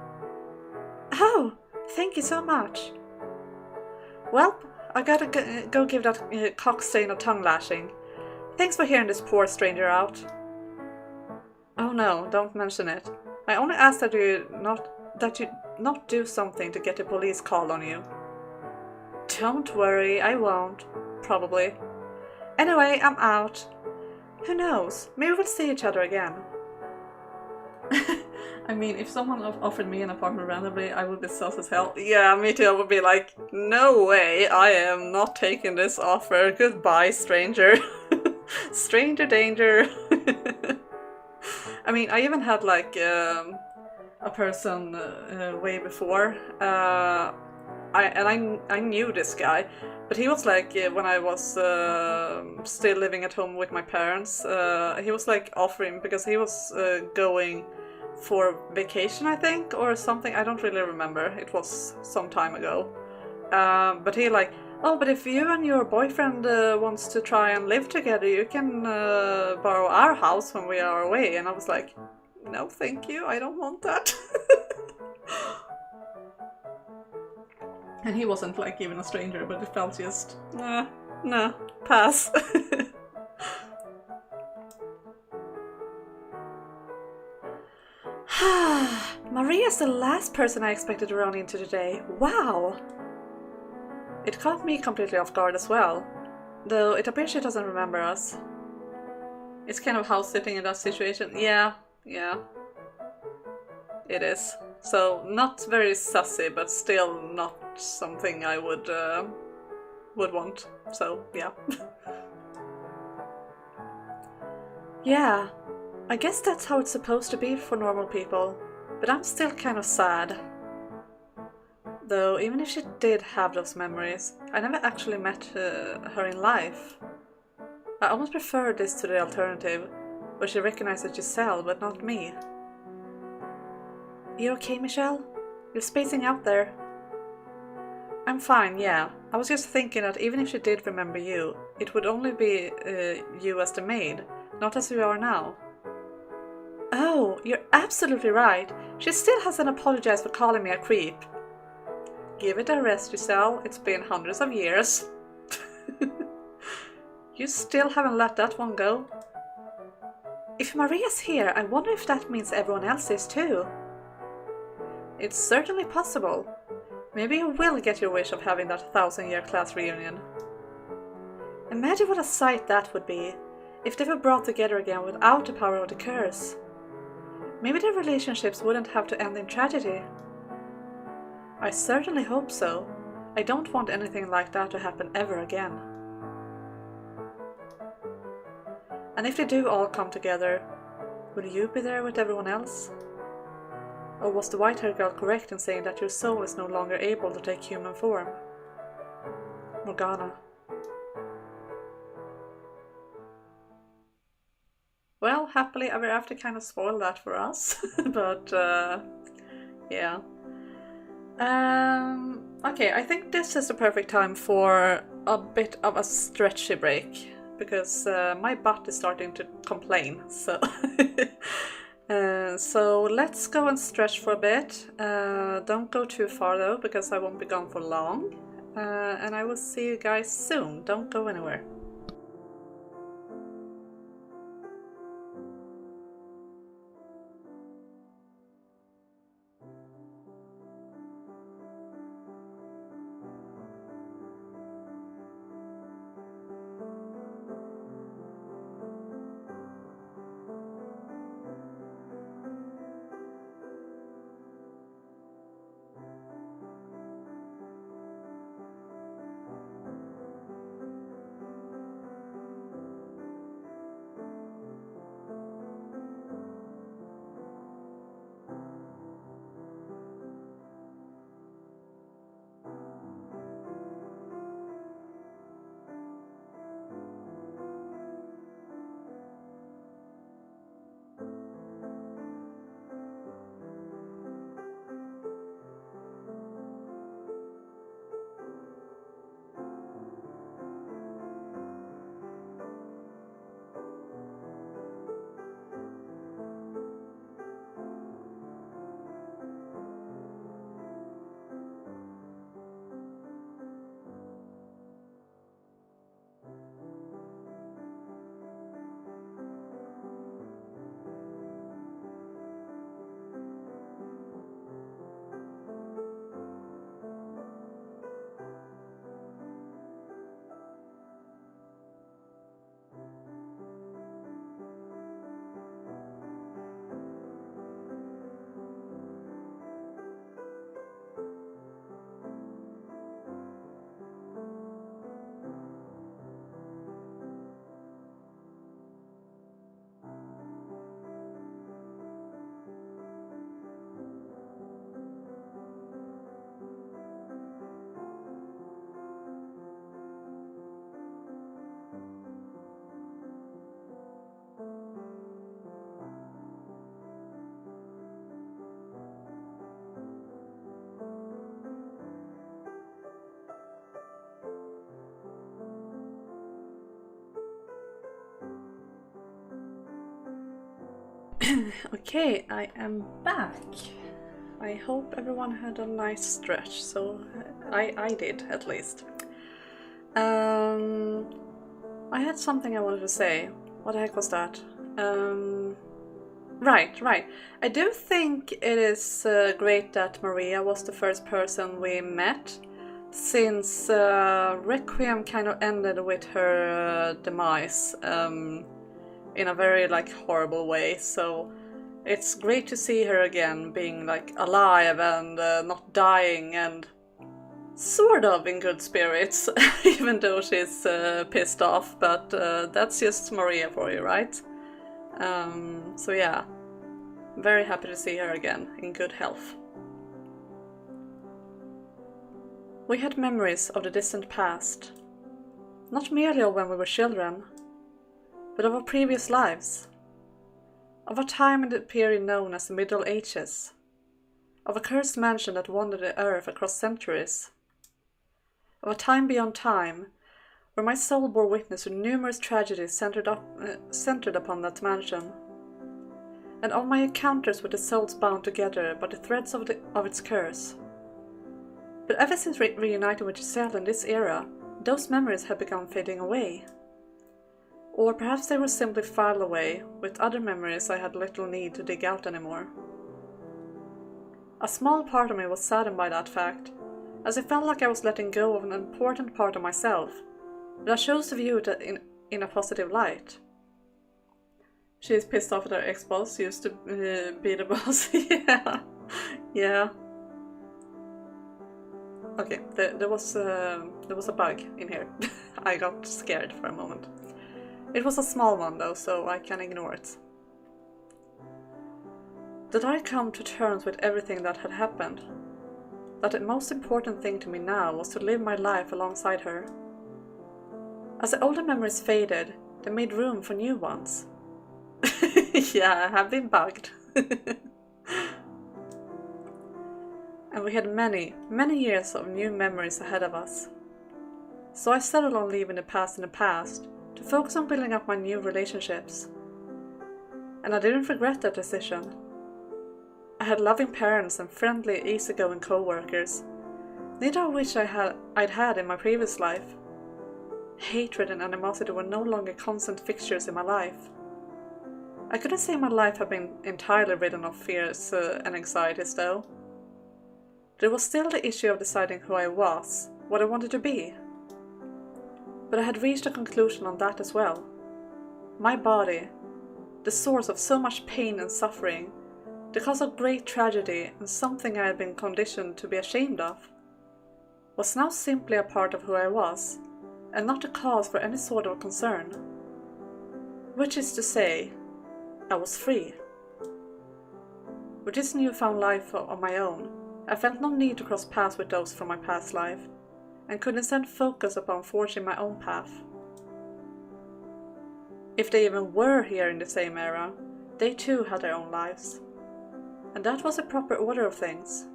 Oh, thank you so much. Well, I gotta go give that cockstain a tongue lashing. Thanks for hearing this poor stranger out. Oh no, don't mention it. I only asked that you not do something to get the police called on you. Don't worry, I won't. Probably. Anyway, I'm out. Who knows? Maybe we'll see each other again. I mean, if someone offered me an apartment randomly, I would be sus as hell. Yeah, me too. I would be like, no way, I am not taking this offer. Goodbye, stranger. Stranger danger. I mean, I even had like a person way before. I knew this guy, but he was like when I was still living at home with my parents. He was like offering because he was going for vacation, I think, or something. I don't really remember. It was some time ago. But he like, oh, but if you and your boyfriend wants to try and live together, you can borrow our house when we are away. And I was like, no, thank you. I don't want that. And he wasn't like even a stranger, but it felt just, nah, pass. Maria's the last person I expected to run into today. Wow! It caught me completely off guard as well, though it appears she doesn't remember us. It's kind of house-sitting in that situation. Yeah, it is. So, not very sussy, but still not something I would want. So, yeah. Yeah, I guess that's how it's supposed to be for normal people, but I'm still kind of sad. Though, even if she did have those memories, I never actually met her in life. I almost prefer this to the alternative, where she recognizes Giselle, but not me. You okay, Michelle? You're spacing out there. I'm fine, yeah. I was just thinking that even if she did remember you, it would only be you as the maid, not as you are now. Oh, you're absolutely right. She still hasn't apologized for calling me a creep. Give it a rest, Giselle. It's been hundreds of years. You still haven't let that one go? If Maria's here, I wonder if that means everyone else is too. It's certainly possible. Maybe you will get your wish of having that 1000-year class reunion. Imagine what a sight that would be, if they were brought together again without the power of the curse. Maybe their relationships wouldn't have to end in tragedy. I certainly hope so. I don't want anything like that to happen ever again. And if they do all come together, will you be there with everyone else? Or was the white-haired girl correct in saying that your soul is no longer able to take human form? Morgana. Well, happily ever after kind of spoiled that for us, but yeah. Okay, I think this is the perfect time for a bit of a stretchy break, because my butt is starting to complain. So, so let's go and stretch for a bit. Don't go too far though, because I won't be gone for long. And I will see you guys soon. Don't go anywhere. Okay, I am back. I hope everyone had a nice stretch, so I did at least. I had something I wanted to say. What the heck was that? Right. I do think it is great that Maria was the first person we met, since Requiem kind of ended with her demise. In a very horrible way, so it's great to see her again being alive and not dying and sort of in good spirits, even though she's pissed off, but that's just Maria for you, right? So yeah, very happy to see her again in good health. We had memories of the distant past, not merely of when we were children, but of our previous lives, of a time in the period known as the Middle Ages, of a cursed mansion that wandered the earth across centuries, of a time beyond time, where my soul bore witness to numerous tragedies centered upon that mansion, and of my encounters with the souls bound together by the threads of its curse. But ever since reuniting with Giselle in this era, those memories had begun fading away. Or perhaps they were simply filed away with other memories I had little need to dig out anymore. A small part of me was saddened by that fact, as I felt like I was letting go of an important part of myself, but I chose to view it in a positive light. She is pissed off at her ex-boss, used to be the boss. Yeah. Okay, there was a bug in here. I got scared for a moment. It was a small one though, so I can ignore it. Did I come to terms with everything that had happened? That the most important thing to me now was to live my life alongside her. As the older memories faded, they made room for new ones. Yeah, I have been bugged. And we had many, many years of new memories ahead of us. So I settled on leaving the past in the past, to focus on building up my new relationships. And I didn't regret that decision. I had loving parents and friendly, easygoing co-workers, neither of which I'd had in my previous life. Hatred and animosity were no longer constant fixtures in my life. I couldn't say my life had been entirely ridden of fears and anxieties though. There was still the issue of deciding who I was, what I wanted to be. But I had reached a conclusion on that as well. My body, the source of so much pain and suffering, the cause of great tragedy and something I had been conditioned to be ashamed of, was now simply a part of who I was, and not a cause for any sort of concern. Which is to say, I was free. With this newfound life of my own, I felt no need to cross paths with those from my past life, and could instead focus upon forging my own path. If they even were here in the same era, they too had their own lives. And that was the proper order of things.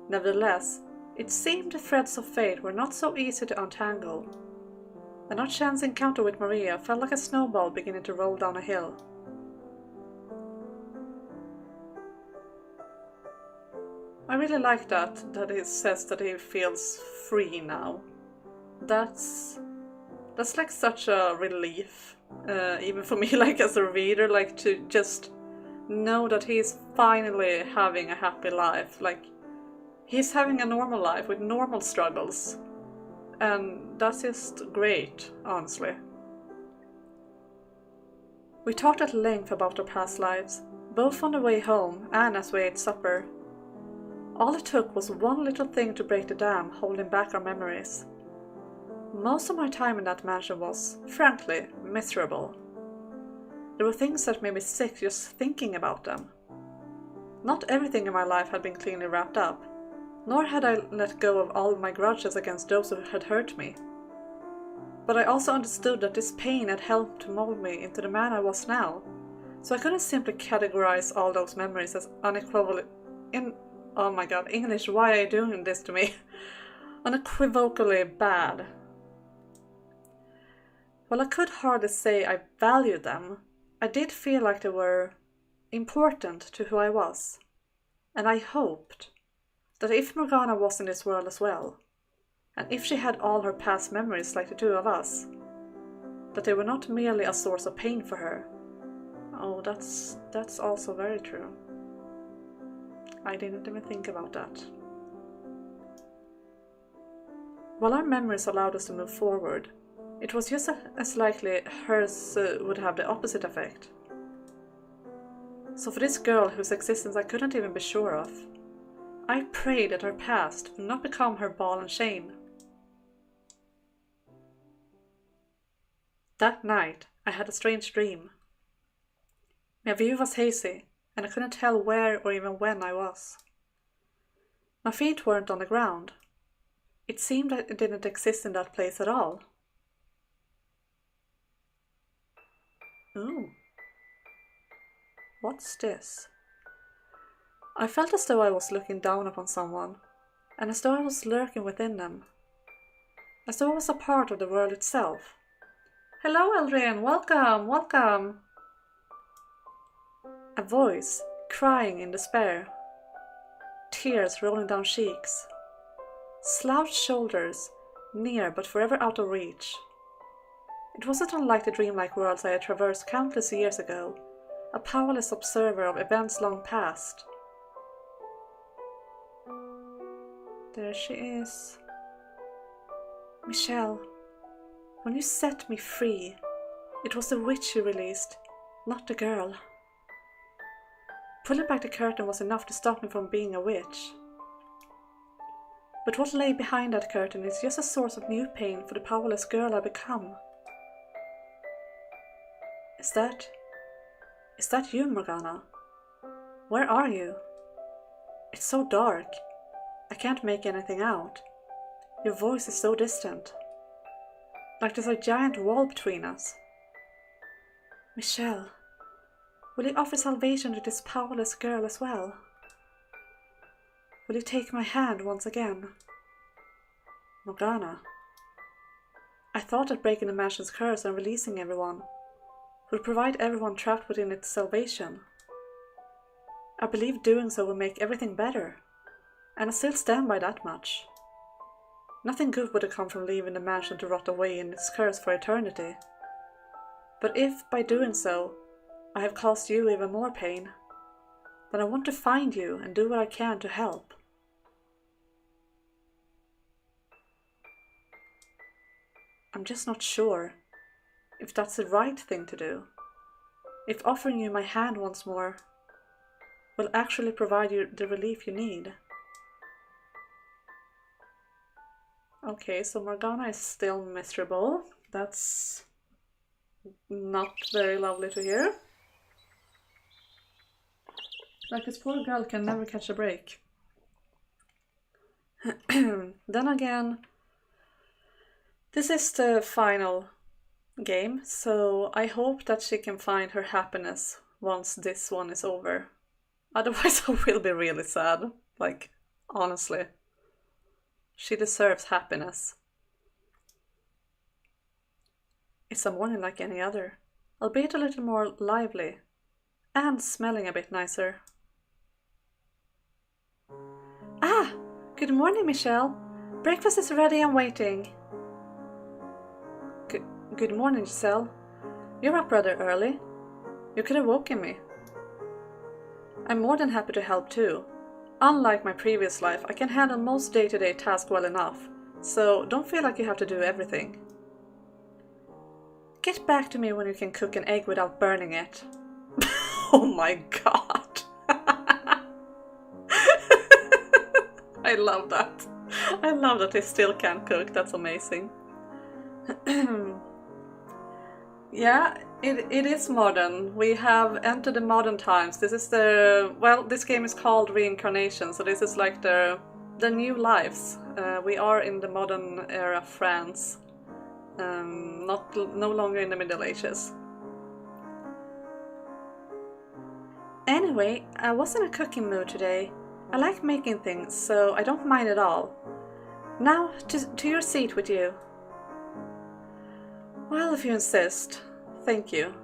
Nevertheless, it seemed the threads of fate were not so easy to untangle, and our chance encounter with Maria felt like a snowball beginning to roll down a hill. I really like that it says that he feels free now. That's like such a relief, even for me, like as a reader, like to just know that he's finally having a happy life. Like he's having a normal life with normal struggles, and that's just great, honestly. We talked at length about our past lives, both on the way home and as we ate supper. All it took was one little thing to break the dam holding back our memories. Most of my time in that mansion was, frankly, miserable. There were things that made me sick just thinking about them. Not everything in my life had been cleanly wrapped up, nor had I let go of all of my grudges against those who had hurt me. But I also understood that this pain had helped to mold me into the man I was now, so I couldn't simply categorize all those memories as oh my god, English, why are you doing this to me? Unequivocally bad. While I could hardly say I valued them, I did feel like they were important to who I was. And I hoped that if Morgana was in this world as well, and if she had all her past memories like the two of us, that they were not merely a source of pain for her. Oh, that's also very true. I didn't even think about that. While our memories allowed us to move forward, it was just as likely hers would have the opposite effect. So for this girl whose existence I couldn't even be sure of, I prayed that her past would not become her ball and chain. That night, I had a strange dream. My view was hazy, and I couldn't tell where or even when I was. My feet weren't on the ground. It seemed that it didn't exist in that place at all. Ooh. What's this? I felt as though I was looking down upon someone, and as though I was lurking within them. As though I was a part of the world itself. Hello, Eldrin! Welcome! Welcome! A voice, crying in despair. Tears rolling down cheeks. Slouched shoulders, near but forever out of reach. It wasn't unlike the dreamlike worlds I had traversed countless years ago, a powerless observer of events long past. There she is. Michelle, when you set me free, it was the witch you released, not the girl. Pulling back the curtain was enough to stop me from being a witch. But what lay behind that curtain is just a source of new pain for the powerless girl I become. Is that you, Morgana? Where are you? It's so dark. I can't make anything out. Your voice is so distant. Like there's a giant wall between us. Michelle, will you offer salvation to this powerless girl as well? Will you take my hand once again? Morgana, I thought that breaking the mansion's curse and releasing everyone would provide everyone trapped within its salvation. I believe doing so will make everything better, and I still stand by that much. Nothing good would have come from leaving the mansion to rot away in its curse for eternity. But if, by doing so, I have caused you even more pain, then I want to find you and do what I can to help. I'm just not sure if that's the right thing to do. If offering you my hand once more will actually provide you the relief you need. Okay, so Morgana is still miserable. That's not very lovely to hear. Like this poor girl can never catch a break. Then again, this is the final game, so I hope that she can find her happiness once this one is over. Otherwise I will be really sad, like, honestly. She deserves happiness. It's a morning like any other, albeit a little more lively, and smelling a bit nicer. Ah! Good morning, Michelle. Breakfast is ready and waiting. Good morning, Giselle. You're up rather early. You could have woken me. I'm more than happy to help too. Unlike my previous life, I can handle most day-to-day tasks well enough, so don't feel like you have to do everything. Get back to me when you can cook an egg without burning it. Oh my god! I love that. I love that he still can't cook, that's amazing. Yeah, it is modern. We have entered the modern times. This is this game is called Reincarnation, so this is like the new lives. We are in the modern era France, no longer in the Middle Ages. Anyway, I was in a cooking mood today. I like making things, so I don't mind at all. Now, to your seat with you. Well, if you insist. Thank you.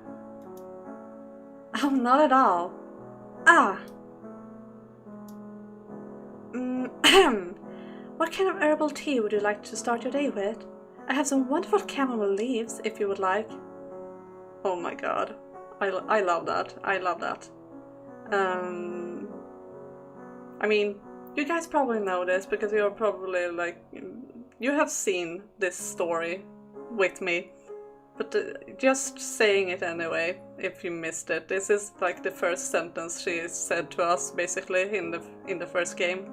Oh, not at all. Ah. What kind of herbal tea would you like to start your day with? I have some wonderful chamomile leaves, if you would like. Oh my god. I love that. I love that. I mean, you guys probably know this because you're probably like... You have seen this story with me. But just saying it anyway, if you missed it. This is like the first sentence she said to us, basically, in the first game.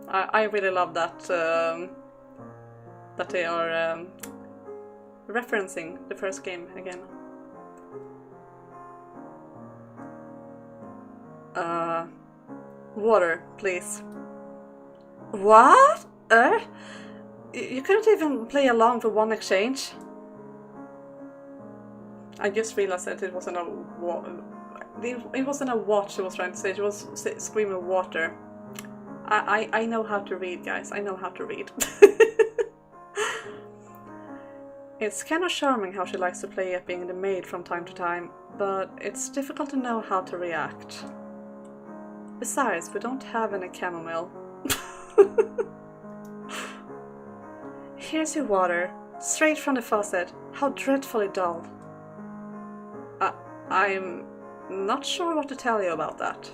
I really love that that they are referencing the first game again. Water, please. What? You couldn't even play along for one exchange? I just realized that it wasn't a what she was trying to say. She was screaming water. I know how to read, guys. I know how to read. It's kind of charming how she likes to play at being the maid from time to time, but it's difficult to know how to react. Besides, we don't have any chamomile. Here's your water, straight from the faucet. How dreadfully dull. I'm not sure what to tell you about that.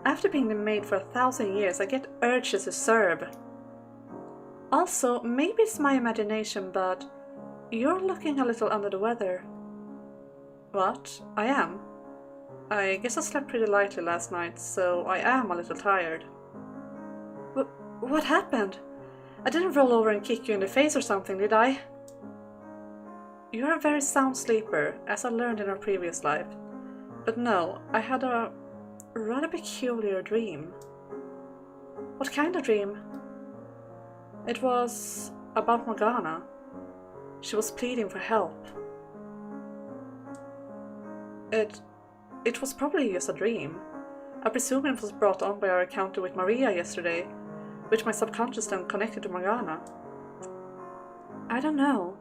After being the maid for 1,000 years, I get urges to serve. Also, maybe it's my imagination, but you're looking a little under the weather. What? I am. I guess I slept pretty lightly last night, so I am a little tired. What happened? I didn't roll over and kick you in the face or something, did I? You're a very sound sleeper, as I learned in our previous life. But no, I had a rather peculiar dream. What kind of dream? It was about Morgana. She was pleading for help. It was probably just a dream. I presume it was brought on by our encounter with Maria yesterday, which my subconscious then connected to Morgana. I don't know.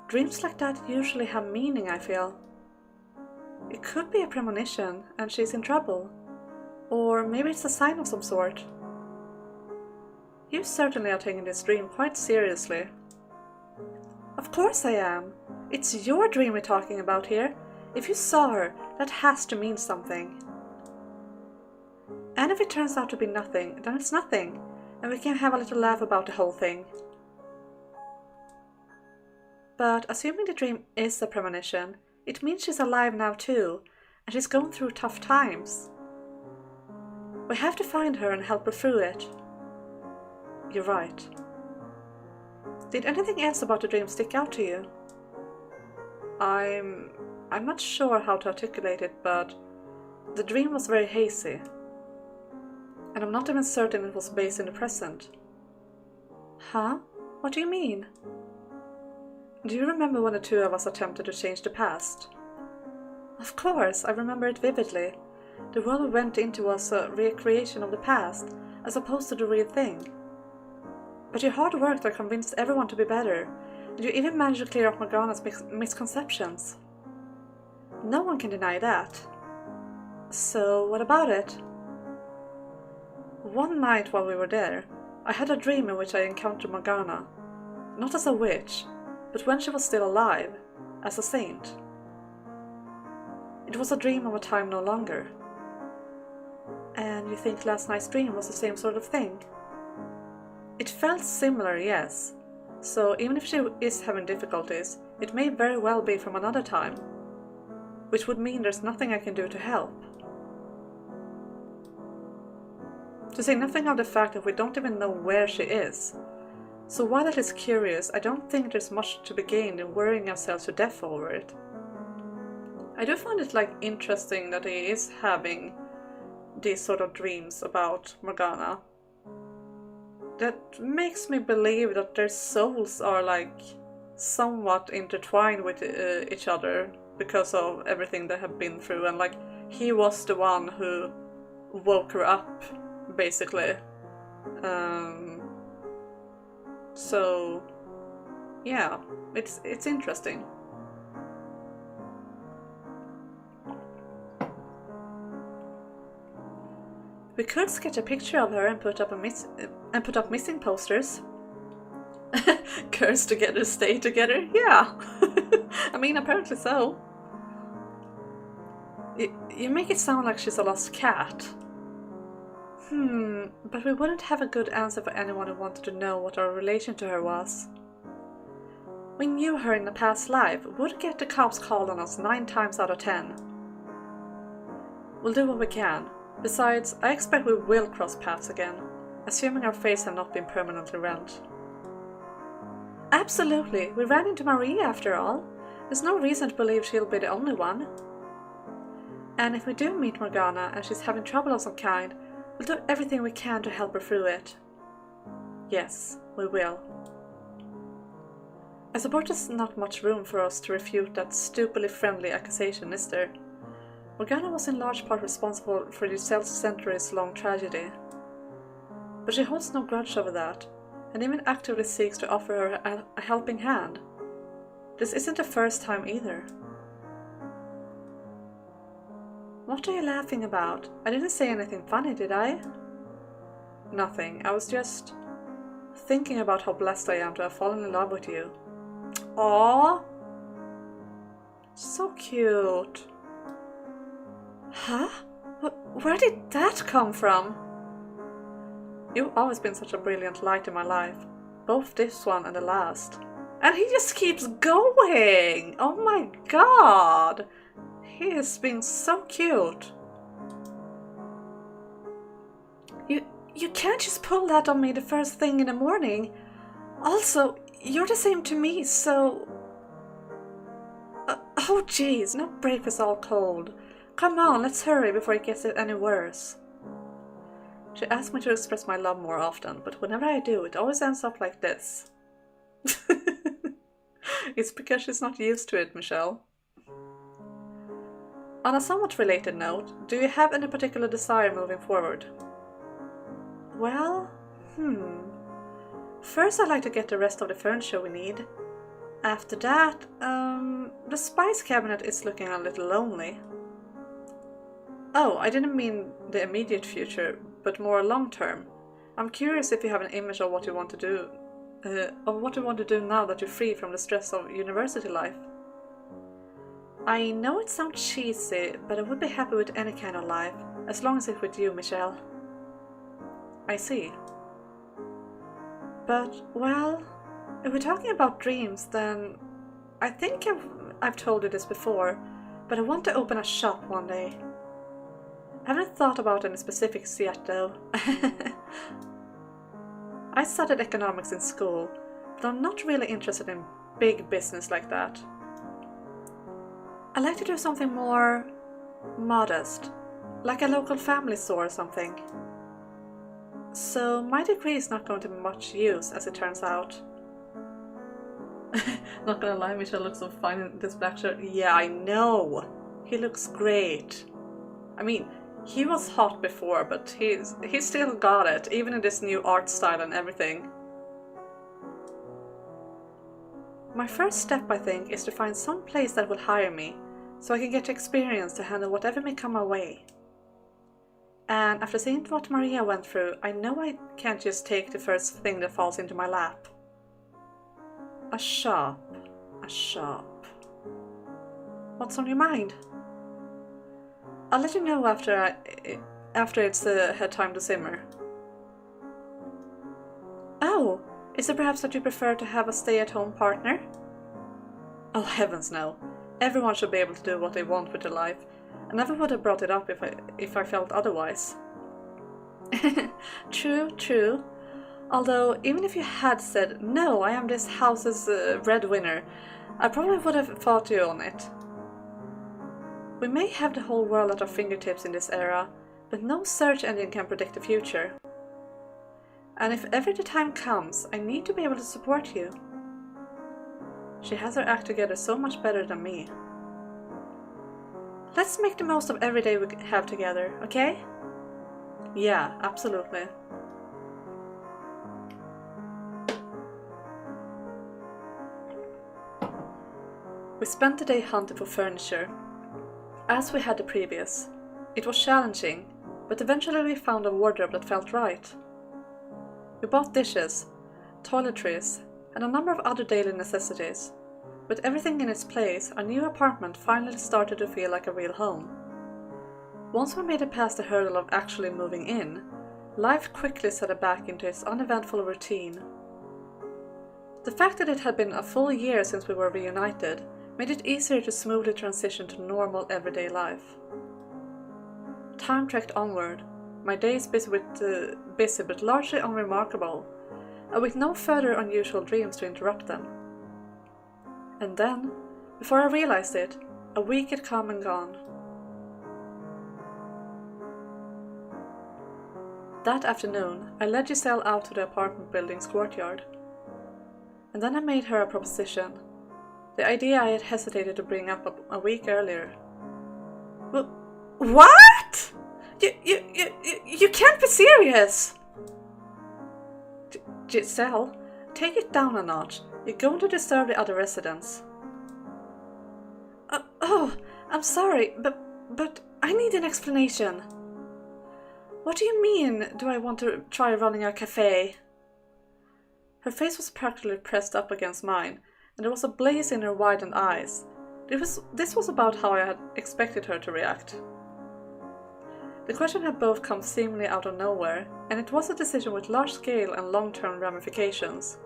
Dreams like that usually have meaning, I feel. It could be a premonition and she's in trouble. Or maybe it's a sign of some sort. You certainly are taking this dream quite seriously. Of course I am. It's your dream we're talking about here. If you saw her, that has to mean something. And if it turns out to be nothing, then it's nothing, and we can have a little laugh about the whole thing. But assuming the dream is a premonition, it means she's alive now too, and she's going through tough times. We have to find her and help her through it. You're right. Did anything else about the dream stick out to you? I'm not sure how to articulate it, but the dream was very hazy. And I'm not even certain it was based in the present. Huh? What do you mean? Do you remember when the two of us attempted to change the past? Of course, I remember it vividly. The world we went into was a recreation of the past, as opposed to the real thing. But your hard work there convinced everyone to be better, and you even managed to clear up Morgana's misconceptions. No one can deny that. So, what about it? One night while we were there, I had a dream in which I encountered Morgana, not as a witch, but when she was still alive, as a saint. It was a dream of a time no longer. And you think last night's dream was the same sort of thing? It felt similar, yes. So even if she is having difficulties, it may very well be from another time. Which would mean there's nothing I can do to help. To say nothing of the fact that we don't even know where she is. So while that is curious, I don't think there's much to be gained in worrying ourselves to death over it. I do find it interesting that he is having these sort of dreams about Morgana. That makes me believe that their souls are somewhat intertwined with each other because of everything they have been through, and he was the one who woke her up, basically. So yeah, it's interesting. We could sketch a picture of her and put up missing posters. Curse together, stay together. Yeah, I mean, apparently so. You make it sound like she's a lost cat. But we wouldn't have a good answer for anyone who wanted to know what our relation to her was. We knew her in a past life, would get the cops called on us 9 times out of 10. We'll do what we can. Besides, I expect we will cross paths again, assuming our fates have not been permanently rent. Absolutely, we ran into Marie after all. There's no reason to believe she'll be the only one. And if we do meet Morgana and she's having trouble of some kind, we'll do everything we can to help her through it. Yes, we will. I suppose there's not much room for us to refute that stupidly friendly accusation, is there? Morgana was in large part responsible for the centuries-long tragedy. But she holds no grudge over that, and even actively seeks to offer her a helping hand. This isn't the first time either. What are you laughing about? I didn't say anything funny, did I? Nothing. I was just thinking about how blessed I am to have fallen in love with you. Aww! So cute. Huh? Where did that come from? You've always been such a brilliant light in my life. Both this one and the last. And he just keeps going! Oh my god! He has been so cute. You can't just pull that on me the first thing in the morning. Also, you're the same to me, so... oh jeez, no breakfast all cold. Come on, let's hurry before it gets any worse. She asked me to express my love more often, but whenever I do, it always ends up like this. It's because she's not used to it, Michelle. On a somewhat related note, do you have any particular desire moving forward? Well, First, I'd like to get the rest of the furniture we need. After that, the spice cabinet is looking a little lonely. Oh, I didn't mean the immediate future, but more long term. I'm curious if you have an image of what you want to do, now that you're free from the stress of university life. I know it sounds cheesy, but I would be happy with any kind of life, as long as it's with you, Michelle. I see. But, well, if we're talking about dreams, then I think I've told you this before, but I want to open a shop one day. I haven't thought about any specifics yet, though. I studied economics in school, but I'm not really interested in big business like that. I like to do something more modest, like a local family store or something. So my degree is not going to be much use, as it turns out. Not gonna lie, Michelle looks so fine in this black shirt. Yeah, I know! He looks great. I mean, he was hot before, but he still got it, even in this new art style and everything. My first step, I think, is to find some place that will hire me, so I can get experience to handle whatever may come my way. And after seeing what Maria went through, I know I can't just take the first thing that falls into my lap. A shop. What's on your mind? I'll let you know after it's had time to simmer. Oh, is it perhaps that you prefer to have a stay-at-home partner? Oh, heavens no. Everyone should be able to do what they want with their life. I never would have brought it up if I felt otherwise. True. Although, even if you had said, no, I am this house's breadwinner, I probably would have fought you on it. We may have the whole world at our fingertips in this era, but no search engine can predict the future. And if ever the time comes, I need to be able to support you. She has her act together so much better than me. Let's make the most of every day we have together, okay? Yeah, absolutely. We spent the day hunting for furniture, as we had the previous. It was challenging, but eventually we found a wardrobe that felt right. We bought dishes, toiletries, and a number of other daily necessities. With everything in its place, our new apartment finally started to feel like a real home. Once we made it past the hurdle of actually moving in, life quickly settled back into its uneventful routine. The fact that it had been a full year since we were reunited made it easier to smoothly transition to normal everyday life. Time trekked onward, my days busy but largely unremarkable, and with no further unusual dreams to interrupt them. And then, before I realized it, a week had come and gone. That afternoon, I led Giselle out to the apartment building's courtyard. And then I made her a proposition. The idea I had hesitated to bring up a week earlier. What? You can't be serious! Giselle, take it down a notch. You're going to disturb the other residents. Oh, I'm sorry, but I need an explanation. What do you mean, do I want to try running a cafe? Her face was practically pressed up against mine, and there was a blaze in her widened eyes. This was about how I had expected her to react. The question had both come seemingly out of nowhere, and it was a decision with large-scale and long-term ramifications.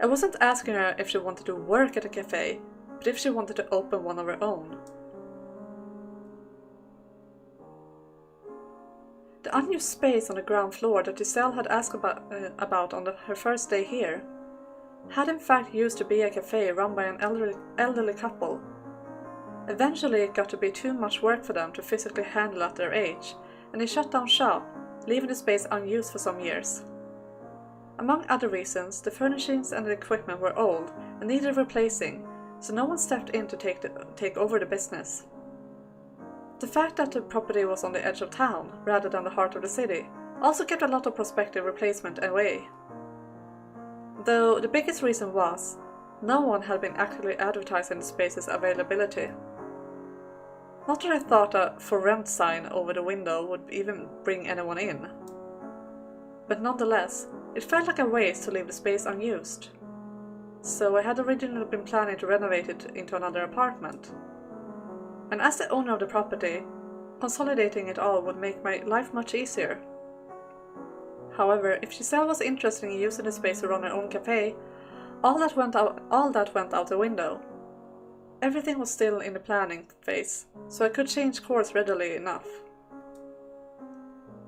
I wasn't asking her if she wanted to work at a cafe, but if she wanted to open one of her own. The unused space on the ground floor that Giselle had asked about on her first day here had in fact used to be a cafe run by an elderly couple. Eventually it got to be too much work for them to physically handle at their age, and they shut down shop, leaving the space unused for some years. Among other reasons, the furnishings and the equipment were old and needed replacing, so no one stepped in to take over the business. The fact that the property was on the edge of town, rather than the heart of the city, also kept a lot of prospective replacement away. Though the biggest reason was, no one had been actively advertising the space's availability. Not that I thought a "for rent" sign over the window would even bring anyone in. But nonetheless, it felt like a waste to leave the space unused. So I had originally been planning to renovate it into another apartment. And as the owner of the property, consolidating it all would make my life much easier. However, if Giselle was interested in using the space to run her own cafe, all that went out the window. Everything was still in the planning phase, so I could change course readily enough.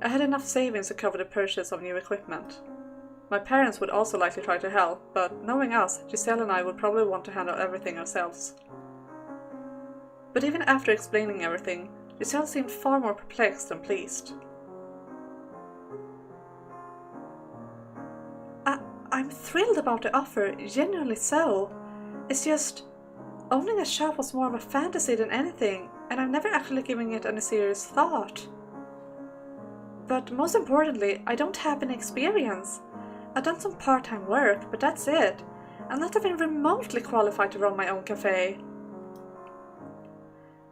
I had enough savings to cover the purchase of new equipment. My parents would also likely try to help, but knowing us, Giselle and I would probably want to handle everything ourselves. But even after explaining everything, Giselle seemed far more perplexed than pleased. I'm thrilled about the offer, genuinely so. It's just, owning a shop was more of a fantasy than anything, and I've never actually given it any serious thought. But most importantly, I don't have any experience. I've done some part-time work, but that's it. I'm not even remotely qualified to run my own cafe.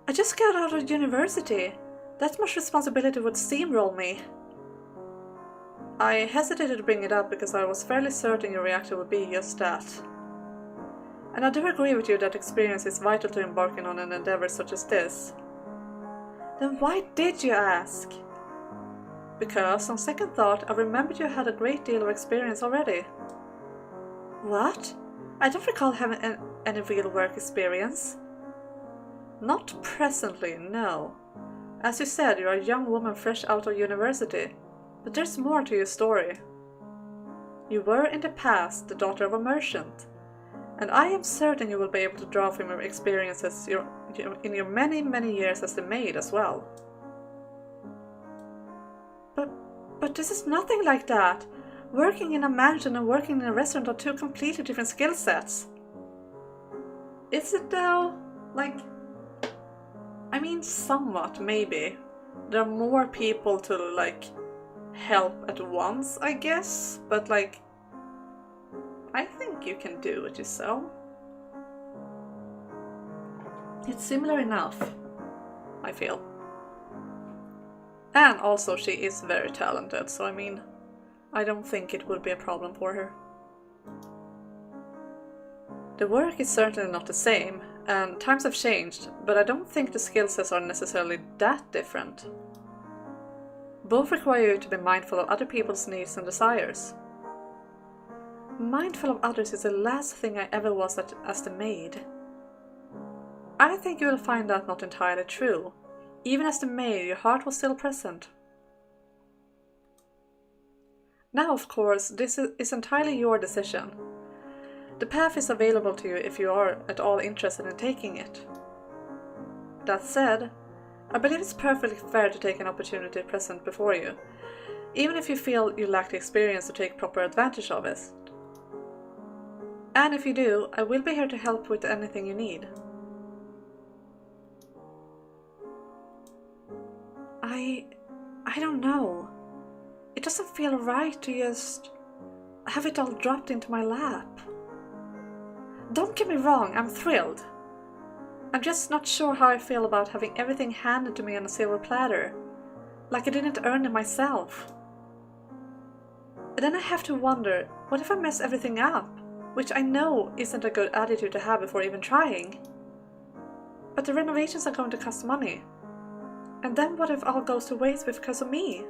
I just got out of university. That much responsibility would steamroll me. I hesitated to bring it up because I was fairly certain your reaction would be just that. And I do agree with you that experience is vital to embarking on an endeavor such as this. Then why did you ask? Because, on second thought, I remembered you had a great deal of experience already. What? I don't recall having any real work experience. Not presently, no. As you said, you are a young woman fresh out of university. But there's more to your story. You were in the past the daughter of a merchant, and I am certain you will be able to draw from your experiences in your many, many years as a maid as well. But this is nothing like that. Working in a mansion and working in a restaurant are two completely different skill sets. Is it though? I mean, somewhat, maybe. There are more people to, help at once, I guess, but I think you can do it yourself. It's similar enough, I feel. And also she is very talented, so I mean, I don't think it would be a problem for her. The work is certainly not the same, and times have changed, but I don't think the skill sets are necessarily that different. Both require you to be mindful of other people's needs and desires. Mindful of others is the last thing I ever was as the maid. I think you will find that not entirely true. Even as the maid, your heart was still present. Now, of course, this is entirely your decision. The path is available to you if you are at all interested in taking it. That said, I believe it's perfectly fair to take an opportunity present before you, even if you feel you lack the experience to take proper advantage of it. And if you do, I will be here to help with anything you need. I don't know. It doesn't feel right to just have it all dropped into my lap. Don't get me wrong, I'm thrilled. I'm just not sure how I feel about having everything handed to me on a silver platter, like I didn't earn it myself. And then I have to wonder, what if I mess everything up? Which I know isn't a good attitude to have before even trying. But the renovations are going to cost money. And then what if all goes to waste because of me?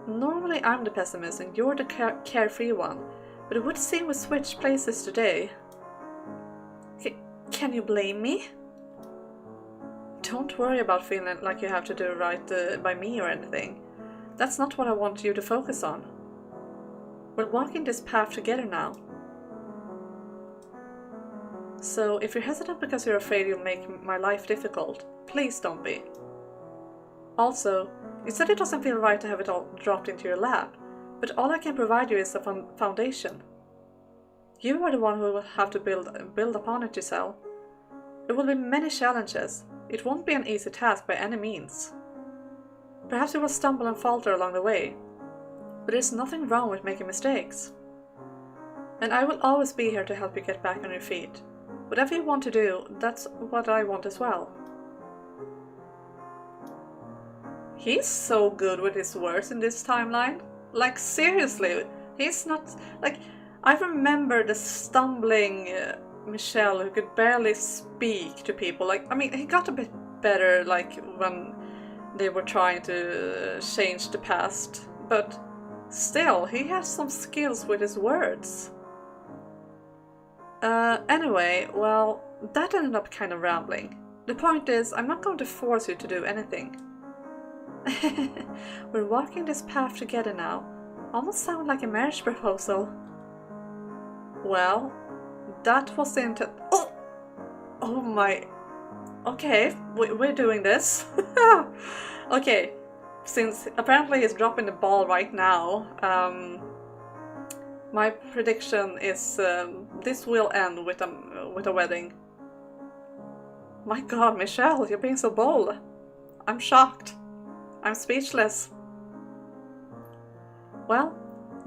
Normally I'm the pessimist and you're the carefree one, but it would seem we switched places today. Can you blame me? Don't worry about feeling like you have to do right by me or anything. That's not what I want you to focus on. We're walking this path together now. So if you're hesitant because you're afraid you'll make my life difficult, please don't be. Also, you said it doesn't feel right to have it all dropped into your lap, but all I can provide you is a foundation. You are the one who will have to build upon it yourself. There will be many challenges. It won't be an easy task by any means. Perhaps you will stumble and falter along the way, but there's nothing wrong with making mistakes. And I will always be here to help you get back on your feet. Whatever you want to do, that's what I want as well. He's so good with his words in this timeline. Like, seriously, he's not... Like, I remember the stumbling Michelle who could barely speak to people. Like, I mean, he got a bit better, like, when they were trying to change the past. But still, he has some skills with his words. Anyway, well, that ended up kind of rambling. The point is, I'm not going to force you to do anything. We're walking this path together now. Almost sound like a marriage proposal. Well, that was the intent. Oh! Oh my... Okay, we're doing this. Okay, since apparently he's dropping the ball right now, my prediction is this will end with a wedding. My god, Michelle, you're being so bold. I'm shocked. I'm speechless. Well,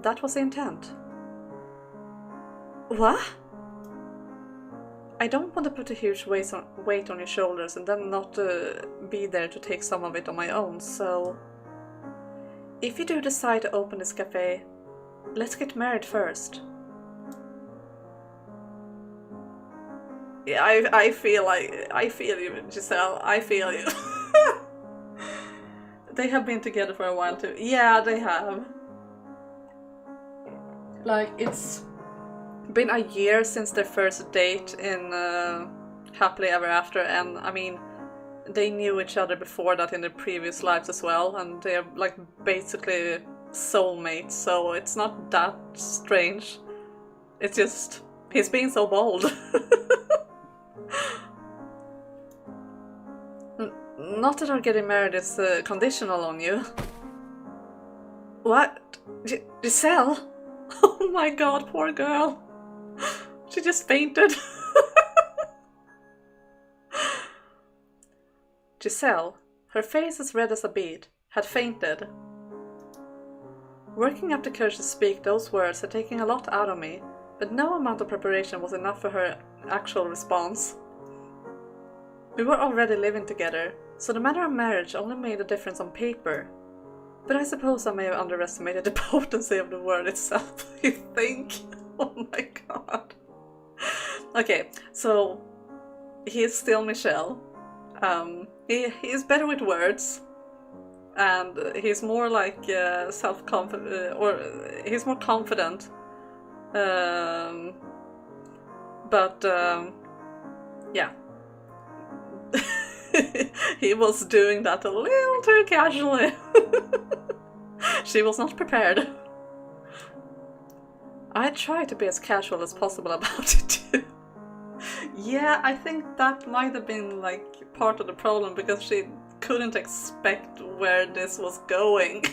that was the intent. What? I don't want to put a huge weight on your shoulders and then not be there to take some of it on my own, so... If you do decide to open this cafe, let's get married first. Yeah, I feel you, Giselle. I feel you. They have been together for a while too. Yeah, they have. Like, it's been a year since their first date in Happily Ever After, and I mean, they knew each other before that in their previous lives as well, and they're like basically soulmates, so it's not that strange. It's just, he's being so bold. Not that our getting married is conditional on you. What? Giselle? Oh my god, poor girl. She just fainted. Giselle, her face as red as a beet, had fainted. Working up the courage to speak those words had taken a lot out of me, but no amount of preparation was enough for her actual response. We were already living together, so the matter of marriage only made a difference on paper. But I suppose I may have underestimated the potency of the word itself, you think? Oh my god. Okay, so he is still Michelle. He is better with words, and he's more like self-confident, or he's more confident. But yeah. He was doing that a little too casually. She was not prepared. I tried to be as casual as possible about it too. Yeah, I think that might have been like part of the problem, because she couldn't expect where this was going.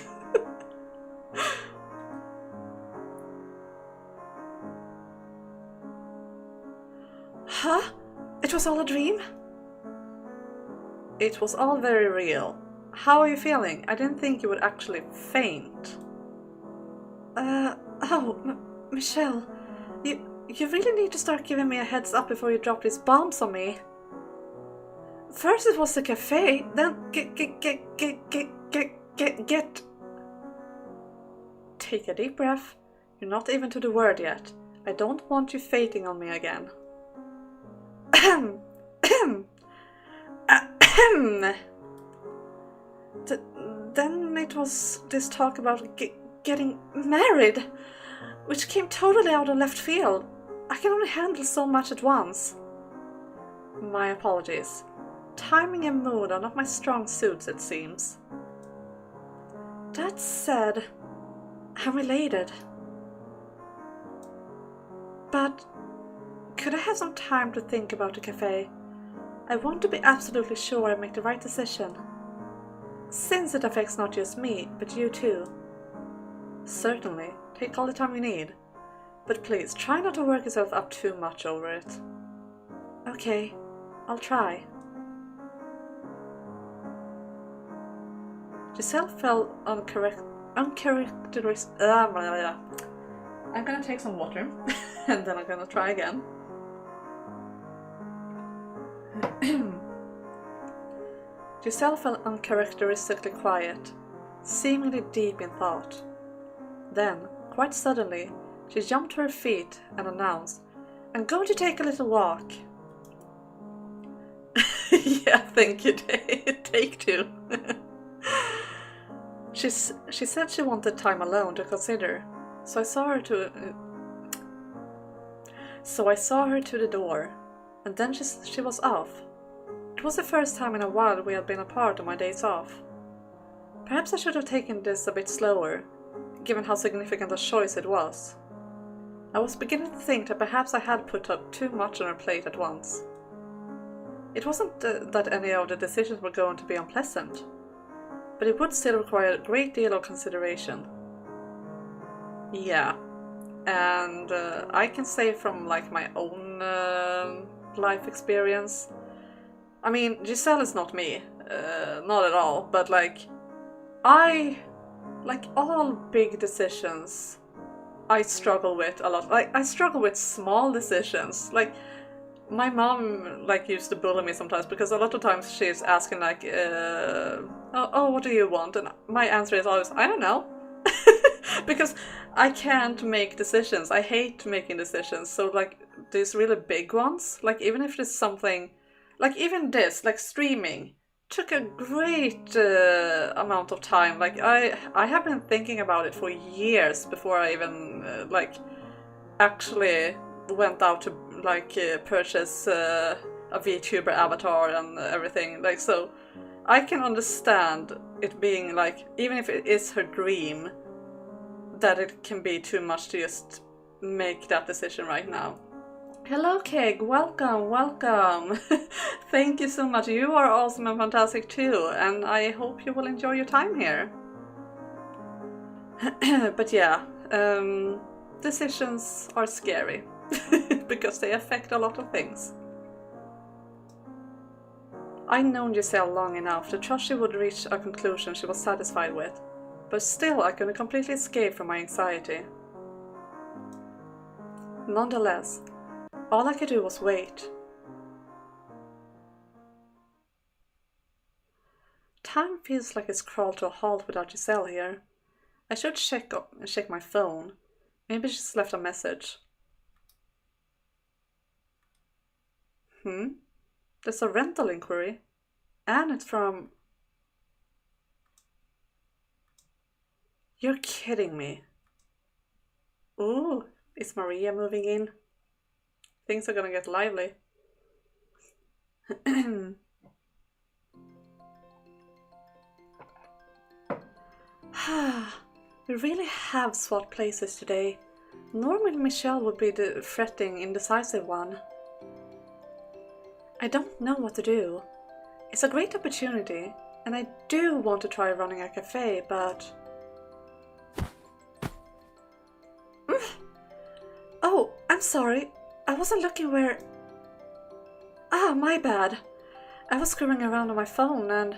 Huh? It was all a dream? It was all very real. How are you feeling? I didn't think you would actually faint. Michelle, you really need to start giving me a heads up before you drop these bombs on me. First it was the cafe, then get. Take a deep breath. You're not even to the word yet. I don't want you fainting on me again. Then it was this talk about getting married, which came totally out of left field. I can only handle so much at once. My apologies. Timing and mood are not my strong suits, it seems. That said, I'm related. But could I have some time to think about the cafe? I want to be absolutely sure I make the right decision. Since it affects not just me, but you too. Certainly, take all the time you need. But please, try not to work yourself up too much over it. Okay, I'll try. Giselle felt uncharacteristic. I'm gonna take some water and then I'm gonna try again. Giselle felt uncharacteristically quiet, seemingly deep in thought. Then, quite suddenly, she jumped to her feet and announced, "I'm going to take a little walk." Yeah, thank you, take two. She said she wanted time alone to consider, so I saw her to the door, and then she was off. It was the first time in a while we had been apart on my days off. Perhaps I should have taken this a bit slower, given how significant a choice it was. I was beginning to think that perhaps I had put up too much on her plate at once. It wasn't that any of the decisions were going to be unpleasant, but it would still require a great deal of consideration. Yeah, and I can say from like my own life experience, I mean, Giselle is not me, not at all, but like all big decisions, I struggle with a lot. Like, I struggle with small decisions. Like, my mom used to bully me sometimes because a lot of times she's asking like, oh, what do you want? And my answer is always, I don't know. Because I can't make decisions. I hate making decisions. So like these really big ones, like even if there's something, like even this, like streaming, took a great amount of time. Like I have been thinking about it for years before I even actually went out to purchase a VTuber avatar and everything. Like, so I can understand it being like, even if it is her dream, that it can be too much to just make that decision right now. Hello Keg, welcome. Thank you so much. You are awesome and fantastic too, and I hope you will enjoy your time here. But yeah, decisions are scary because they affect a lot of things. I'd known Giselle long enough to trust she would reach a conclusion she was satisfied with, but still I couldn't completely escape from my anxiety. Nonetheless, all I could do was wait. Time feels like it's crawled to a halt without Giselle here. I should check my phone. Maybe she's left a message. There's a rental inquiry. And it's from... You're kidding me. Ooh, is Maria moving in? Things are gonna get lively. We really have swapped places today. Normally Michelle would be the fretting, indecisive one. I don't know what to do. It's a great opportunity, and I do want to try running a cafe, but... Oh, I'm sorry. I wasn't looking where... Ah, my bad. I was screwing around on my phone and...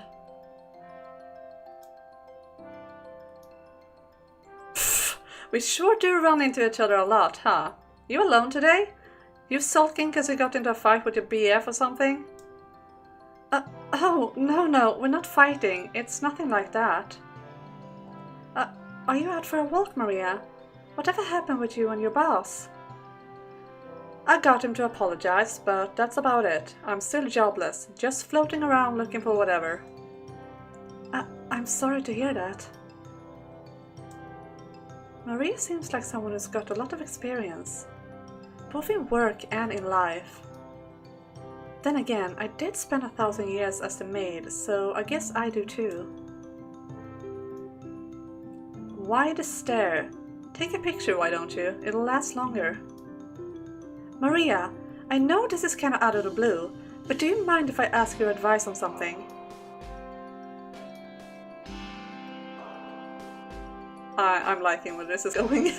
Pfft, we sure do run into each other a lot, huh? You alone today? You sulking because you got into a fight with your BF or something? Oh, no, we're not fighting. It's nothing like that. Are you out for a walk, Maria? Whatever happened with you and your boss? I got him to apologize, but that's about it. I'm still jobless, just floating around looking for whatever. I'm sorry to hear that. Maria seems like someone who's got a lot of experience, both in work and in life. Then again, I did spend 1,000 years as the maid, so I guess I do too. Why the stare? Take a picture, why don't you? It'll last longer. Maria, I know this is kinda out of the blue, but do you mind if I ask your advice on something? I'm liking where this is going.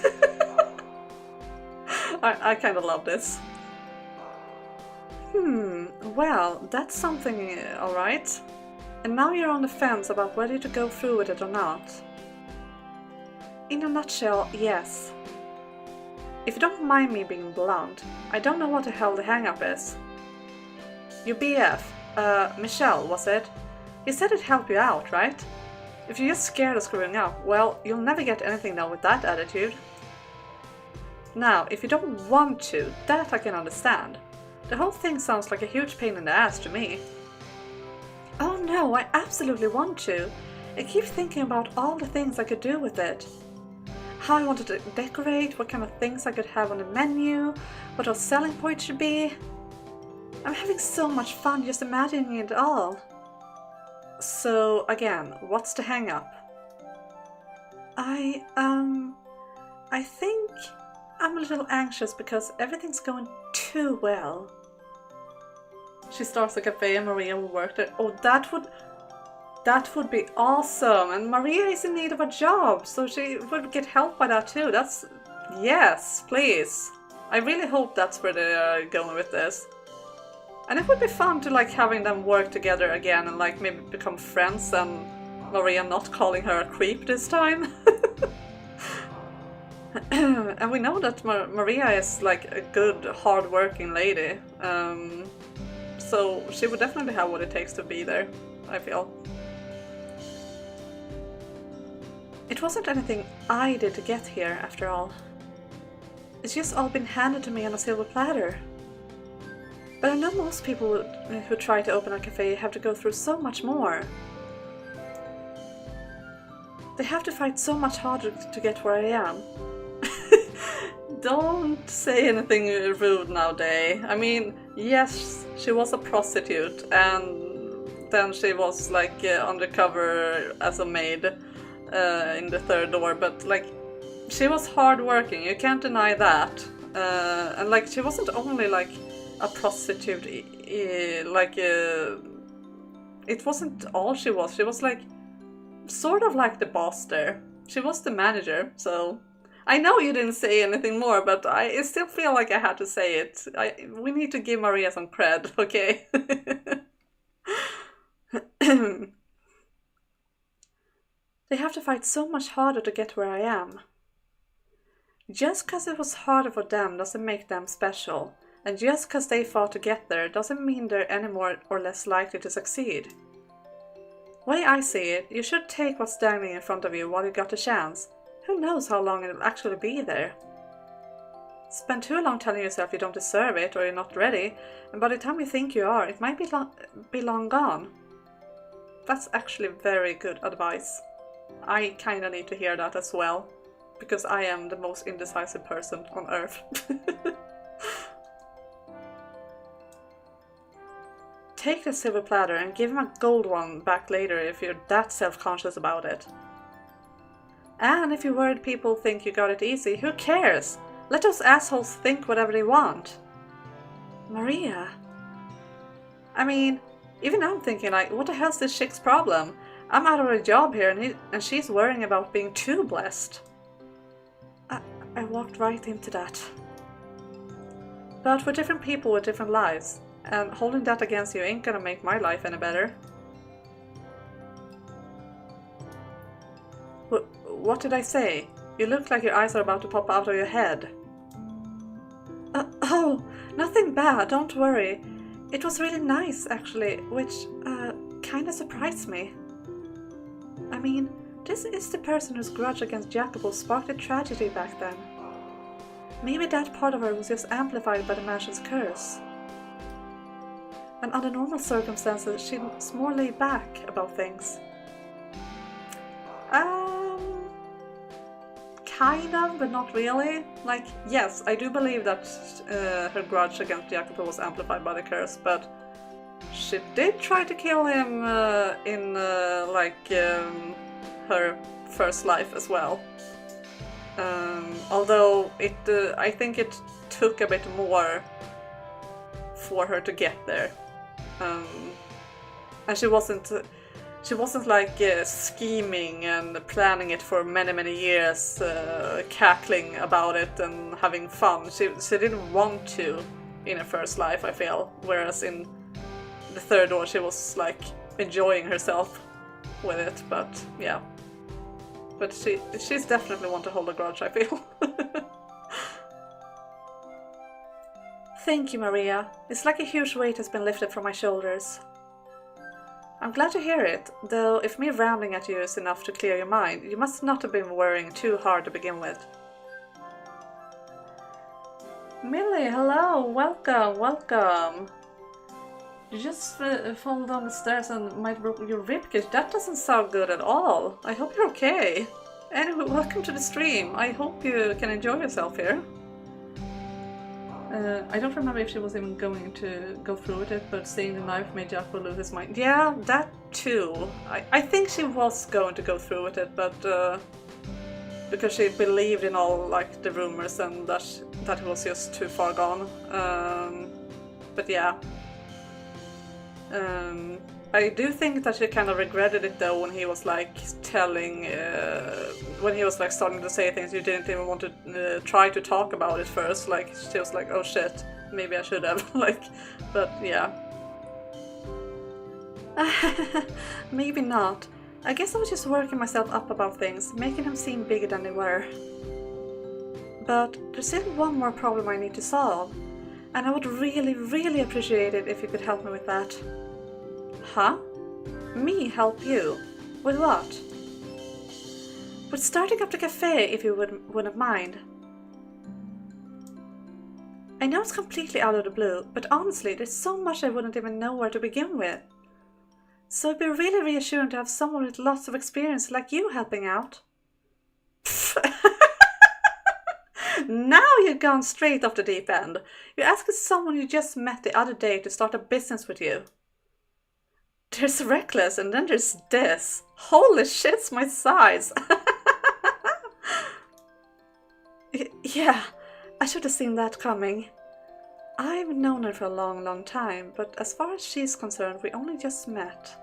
I kinda love this. Well, that's something, alright. And now you're on the fence about whether to go through with it or not. In a nutshell, yes. If you don't mind me being blunt, I don't know what the hell the hang-up is. Your BF, Michelle, was it? He said it'd help you out, right? If you're just scared of screwing up, well, you'll never get anything done with that attitude. Now, if you don't want to, that I can understand. The whole thing sounds like a huge pain in the ass to me. Oh no, I absolutely want to. I keep thinking about all the things I could do with it. How I wanted to decorate, what kind of things I could have on the menu, what our selling point should be. I'm having so much fun just imagining it all. So again, what's the hang-up? I think I'm a little anxious because everything's going too well. She starts a cafe and Maria will work there. Oh, that would be awesome. And Maria is in need of a job, so she would get help by that too. Yes, please. I really hope that's where they are going with this. And it would be fun to like having them work together again and like maybe become friends and Maria not calling her a creep this time. And we know that Maria is like a good, hard-working lady. So she would definitely have what it takes to be there, I feel. It wasn't anything I did to get here, after all. It's just all been handed to me on a silver platter. But I know most people who try to open a cafe have to go through so much more. They have to fight so much harder to get where I am. Don't say anything rude nowadays. I mean, yes, she was a prostitute and then she was like undercover as a maid in the third door, but like she was hardworking, you can't deny that. And like she wasn't only like a prostitute, it wasn't all she was like sort of like the boss there. She was the manager, so I know you didn't say anything more, but I still feel like I had to say it. We need to give Maria some cred, okay? They have to fight so much harder to get where I am. Just because it was harder for them doesn't make them special, and just because they fought to get there doesn't mean they're any more or less likely to succeed. The way I see it, you should take what's standing in front of you while you got the chance. Who knows how long it'll actually be there? Spend too long telling yourself you don't deserve it or you're not ready, and by the time you think you are, it might be long gone. That's actually very good advice. I kinda need to hear that as well, because I am the most indecisive person on earth. Take the silver platter and give him a gold one back later if you're that self-conscious about it. And if you're worried people think you got it easy, who cares? Let those assholes think whatever they want. Maria. I mean, even I'm thinking like, what the hell's this chick's problem? I'm out of a job here and she's worrying about being too blessed. I walked right into that. But we're different people with different lives, and holding that against you ain't gonna make my life any better. What did I say? You look like your eyes are about to pop out of your head. Oh, nothing bad, don't worry. It was really nice, actually, which kinda surprised me. I mean, this is the person whose grudge against Jacopo sparked a tragedy back then. Maybe that part of her was just amplified by the mansion's curse. And under normal circumstances, she's more laid back about things. Kind of, but not really. Like, yes, I do believe that her grudge against Jacopo was amplified by the curse, but she did try to kill him in her first life as well. Although I think it took a bit more for her to get there, and she wasn't like scheming and planning it for many years, cackling about it and having fun. She didn't want to in her first life, I feel, whereas in the third door she was like enjoying herself with it, but yeah. But she's definitely one to hold a grudge, I feel. Thank you, Maria. It's like a huge weight has been lifted from my shoulders. I'm glad to hear it, though if me rambling at you is enough to clear your mind, you must not have been worrying too hard to begin with. Millie, hello, welcome, welcome. You just fall down the stairs and might broke your ribcage. That doesn't sound good at all. I hope you're okay. Anyway, welcome to the stream. I hope you can enjoy yourself here. I don't remember if she was even going to go through with it, but seeing the knife made Jack lose his mind. Yeah, that too. I think she was going to go through with it, but because she believed in all like the rumors and that it was just too far gone. But yeah. I do think that she kind of regretted it though when he was like telling, when he was like starting to say things you didn't even want to try to talk about it first. Like she was like, oh shit, maybe I should have. Like, but yeah. Maybe not. I guess I was just working myself up about things, making them seem bigger than they were. But there's still one more problem I need to solve, and I would really, really appreciate it if you could help me with that. Huh? Me help you? With what? With starting up the cafe, if you wouldn't mind. I know it's completely out of the blue, but honestly, there's so much I wouldn't even know where to begin with. So it'd be really reassuring to have someone with lots of experience like you helping out. Now you've gone straight off the deep end. You're asking someone you just met the other day to start a business with you. There's reckless, and then there's this. Holy shit's my size. Yeah, I should have seen that coming. I've known her for a long, long time, but as far as she's concerned, we only just met.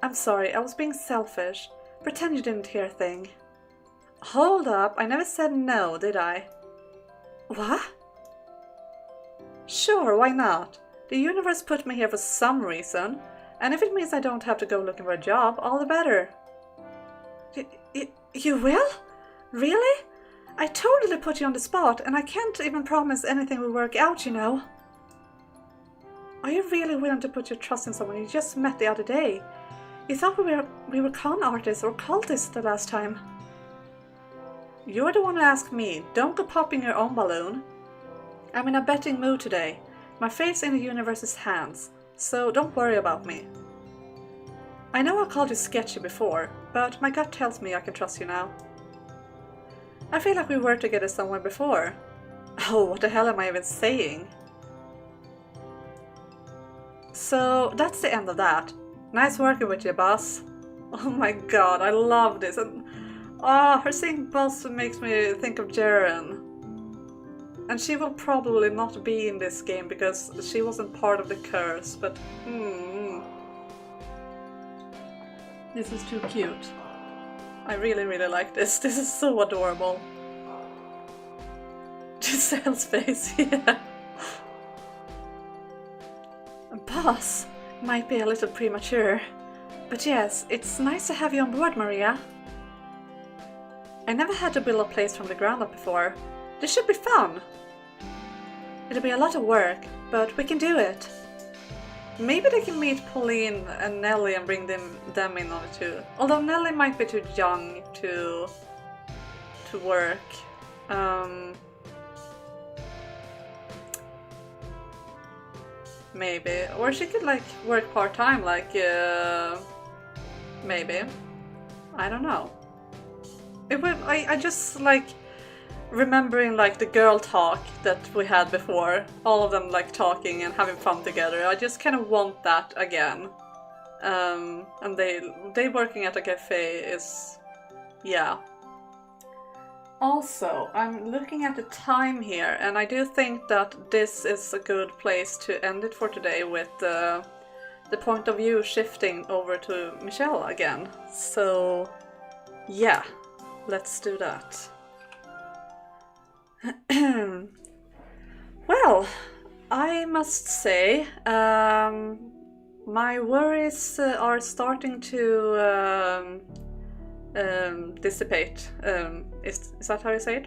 I'm sorry, I was being selfish. Pretend you didn't hear a thing. Hold up, I never said no, did I? What? Sure, why not? The universe put me here for some reason. And if it means I don't have to go looking for a job, all the better. You will? Really? I totally put you on the spot, and I can't even promise anything will work out, you know. Are you really willing to put your trust in someone you just met the other day? You thought we were con artists or cultists the last time. You're the one who asked me. Don't go popping your own balloon. I'm in a betting mood today. My fate's in the universe's hands. So don't worry about me. I know I called you sketchy before, but my gut tells me I can trust you now. I feel like we were together somewhere before. Oh, what the hell am I even saying? So that's the end of that. Nice working with you, boss. Oh my god, I love this. And her saying boss makes me think of Jaren. And she will probably not be in this game because she wasn't part of the curse, but this is too cute. I really, really like this. This is so adorable. Giselle's face, yeah. Boss, might be a little premature. But yes, it's nice to have you on board, Maria. I never had to build a place from the ground up before. This should be fun. It'll be a lot of work, but we can do it. Maybe they can meet Pauline and Nellie and bring them in on it too. Although Nellie might be too young to work. Maybe. Or she could like work part-time, like maybe. I don't know. I just like remembering like the girl talk that we had before, all of them like talking and having fun together. I just kind of want that again. And they working at a cafe is, yeah. Also, I'm looking at the time here, and I do think that this is a good place to end it for today with the point of view shifting over to Michelle again. So, yeah, let's do that. Well, I must say, my worries are starting to dissipate. Is that how you say it?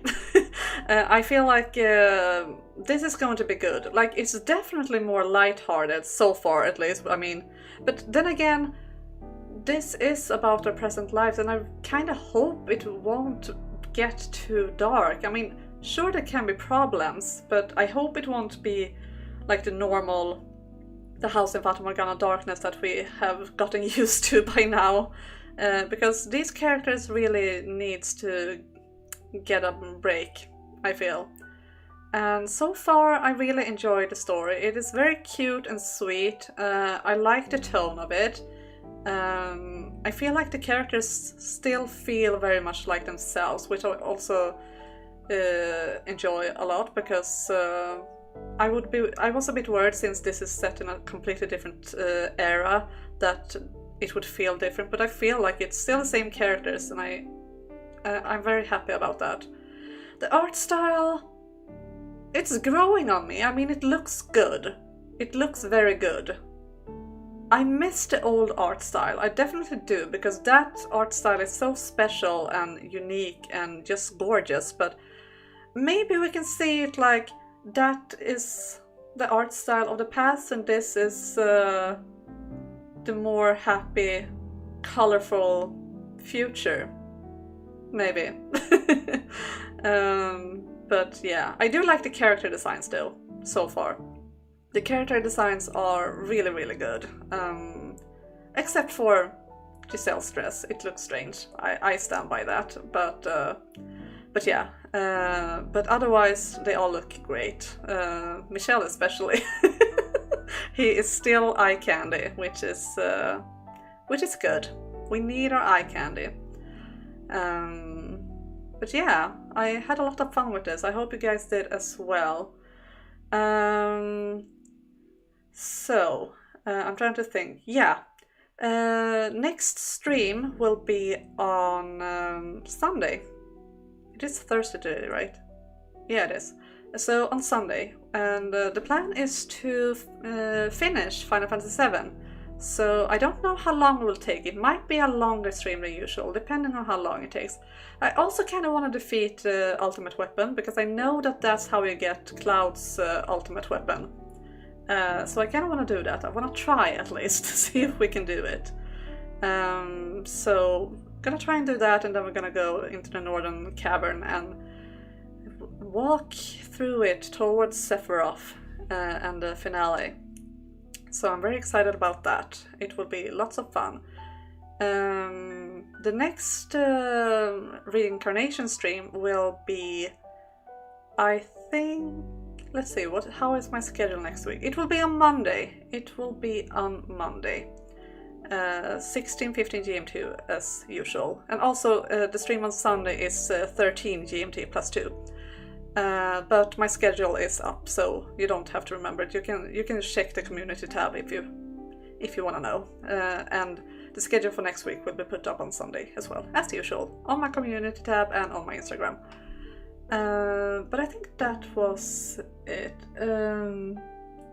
I feel like this is going to be good. Like, it's definitely more lighthearted so far, at least. I mean, but then again, this is about our present lives, and I kind of hope it won't get too dark. I mean, sure, there can be problems, but I hope it won't be like the house in Fata Morgana darkness that we have gotten used to by now. Because these characters really needs to get a break, I feel. And so far I really enjoyed the story. It is very cute and sweet. I like the tone of it. I feel like the characters still feel very much like themselves, which I also enjoy a lot, because I was a bit worried, since this is set in a completely different era, that it would feel different, but I feel like it's still the same characters, and I'm very happy about that. The art style, it's growing on me. I mean, it looks good. It looks very good. I miss the old art style, I definitely do, because that art style is so special and unique and just gorgeous, but maybe we can see it like that is the art style of the past, and this is the more happy, colorful future, maybe. But yeah, I do like the character design still, so far. The character designs are really, really good. Except for Giselle's dress, it looks strange. I stand by that, but yeah. But otherwise, they all look great. Michel especially. He is still eye candy, which is good. We need our eye candy. But yeah, I had a lot of fun with this. I hope you guys did as well. So I'm trying to think. Yeah, next stream will be on Sunday. It is Thursday today, right? Yeah, it is. So on Sunday, and the plan is to finish Final Fantasy VII. So I don't know how long it will take. It might be a longer stream than usual, depending on how long it takes. I also kind of want to defeat Ultimate Weapon, because I know that that's how you get Cloud's Ultimate Weapon. So I kind of want to do that. I want to try at least to see if we can do it. So gonna try and do that, and then we're gonna go into the Northern Cavern and walk through it towards Sephiroth and the finale. So I'm very excited about that. It will be lots of fun. The next Reincarnation stream will be, I think, let's see, how is my schedule next week? It will be on Monday. 16:15 GMT as usual. And also the stream on Sunday is 13 GMT plus 2. But my schedule is up, so you don't have to remember it. You can check the community tab if you want to know. And the schedule for next week will be put up on Sunday as well, as usual, on my community tab and on my Instagram. But I think that was it.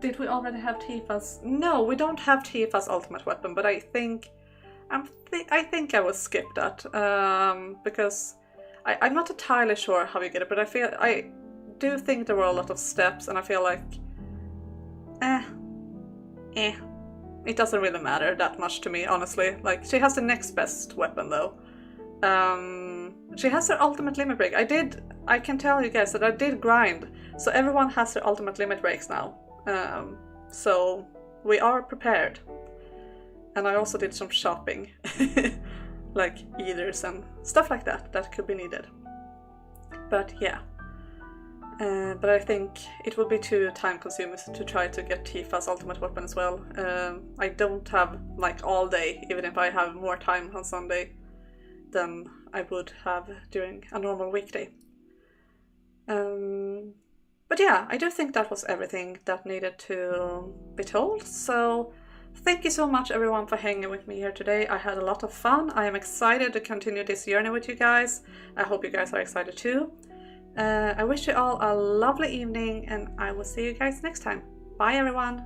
Did we already have Tifa's? No, we don't have Tifa's ultimate weapon, but I think I will skip that because I'm not entirely sure how you get it, but I do think there were a lot of steps, and I feel like it doesn't really matter that much to me, honestly. Like, she has the next best weapon though. She has her ultimate limit break. I can tell you guys that I did grind, so everyone has their ultimate limit breaks now. So we are prepared. And I also did some shopping, like ethers and stuff like that could be needed. But yeah. But I think it will be too time consuming to try to get Tifa's ultimate weapon as well. I don't have like all day, even if I have more time on Sunday than I would have during a normal weekday. But yeah, I do think that was everything that needed to be told. So thank you so much everyone for hanging with me here today. I had a lot of fun. I am excited to continue this journey with you guys. I hope you guys are excited too. I wish you all a lovely evening, and I will see you guys next time. Bye everyone!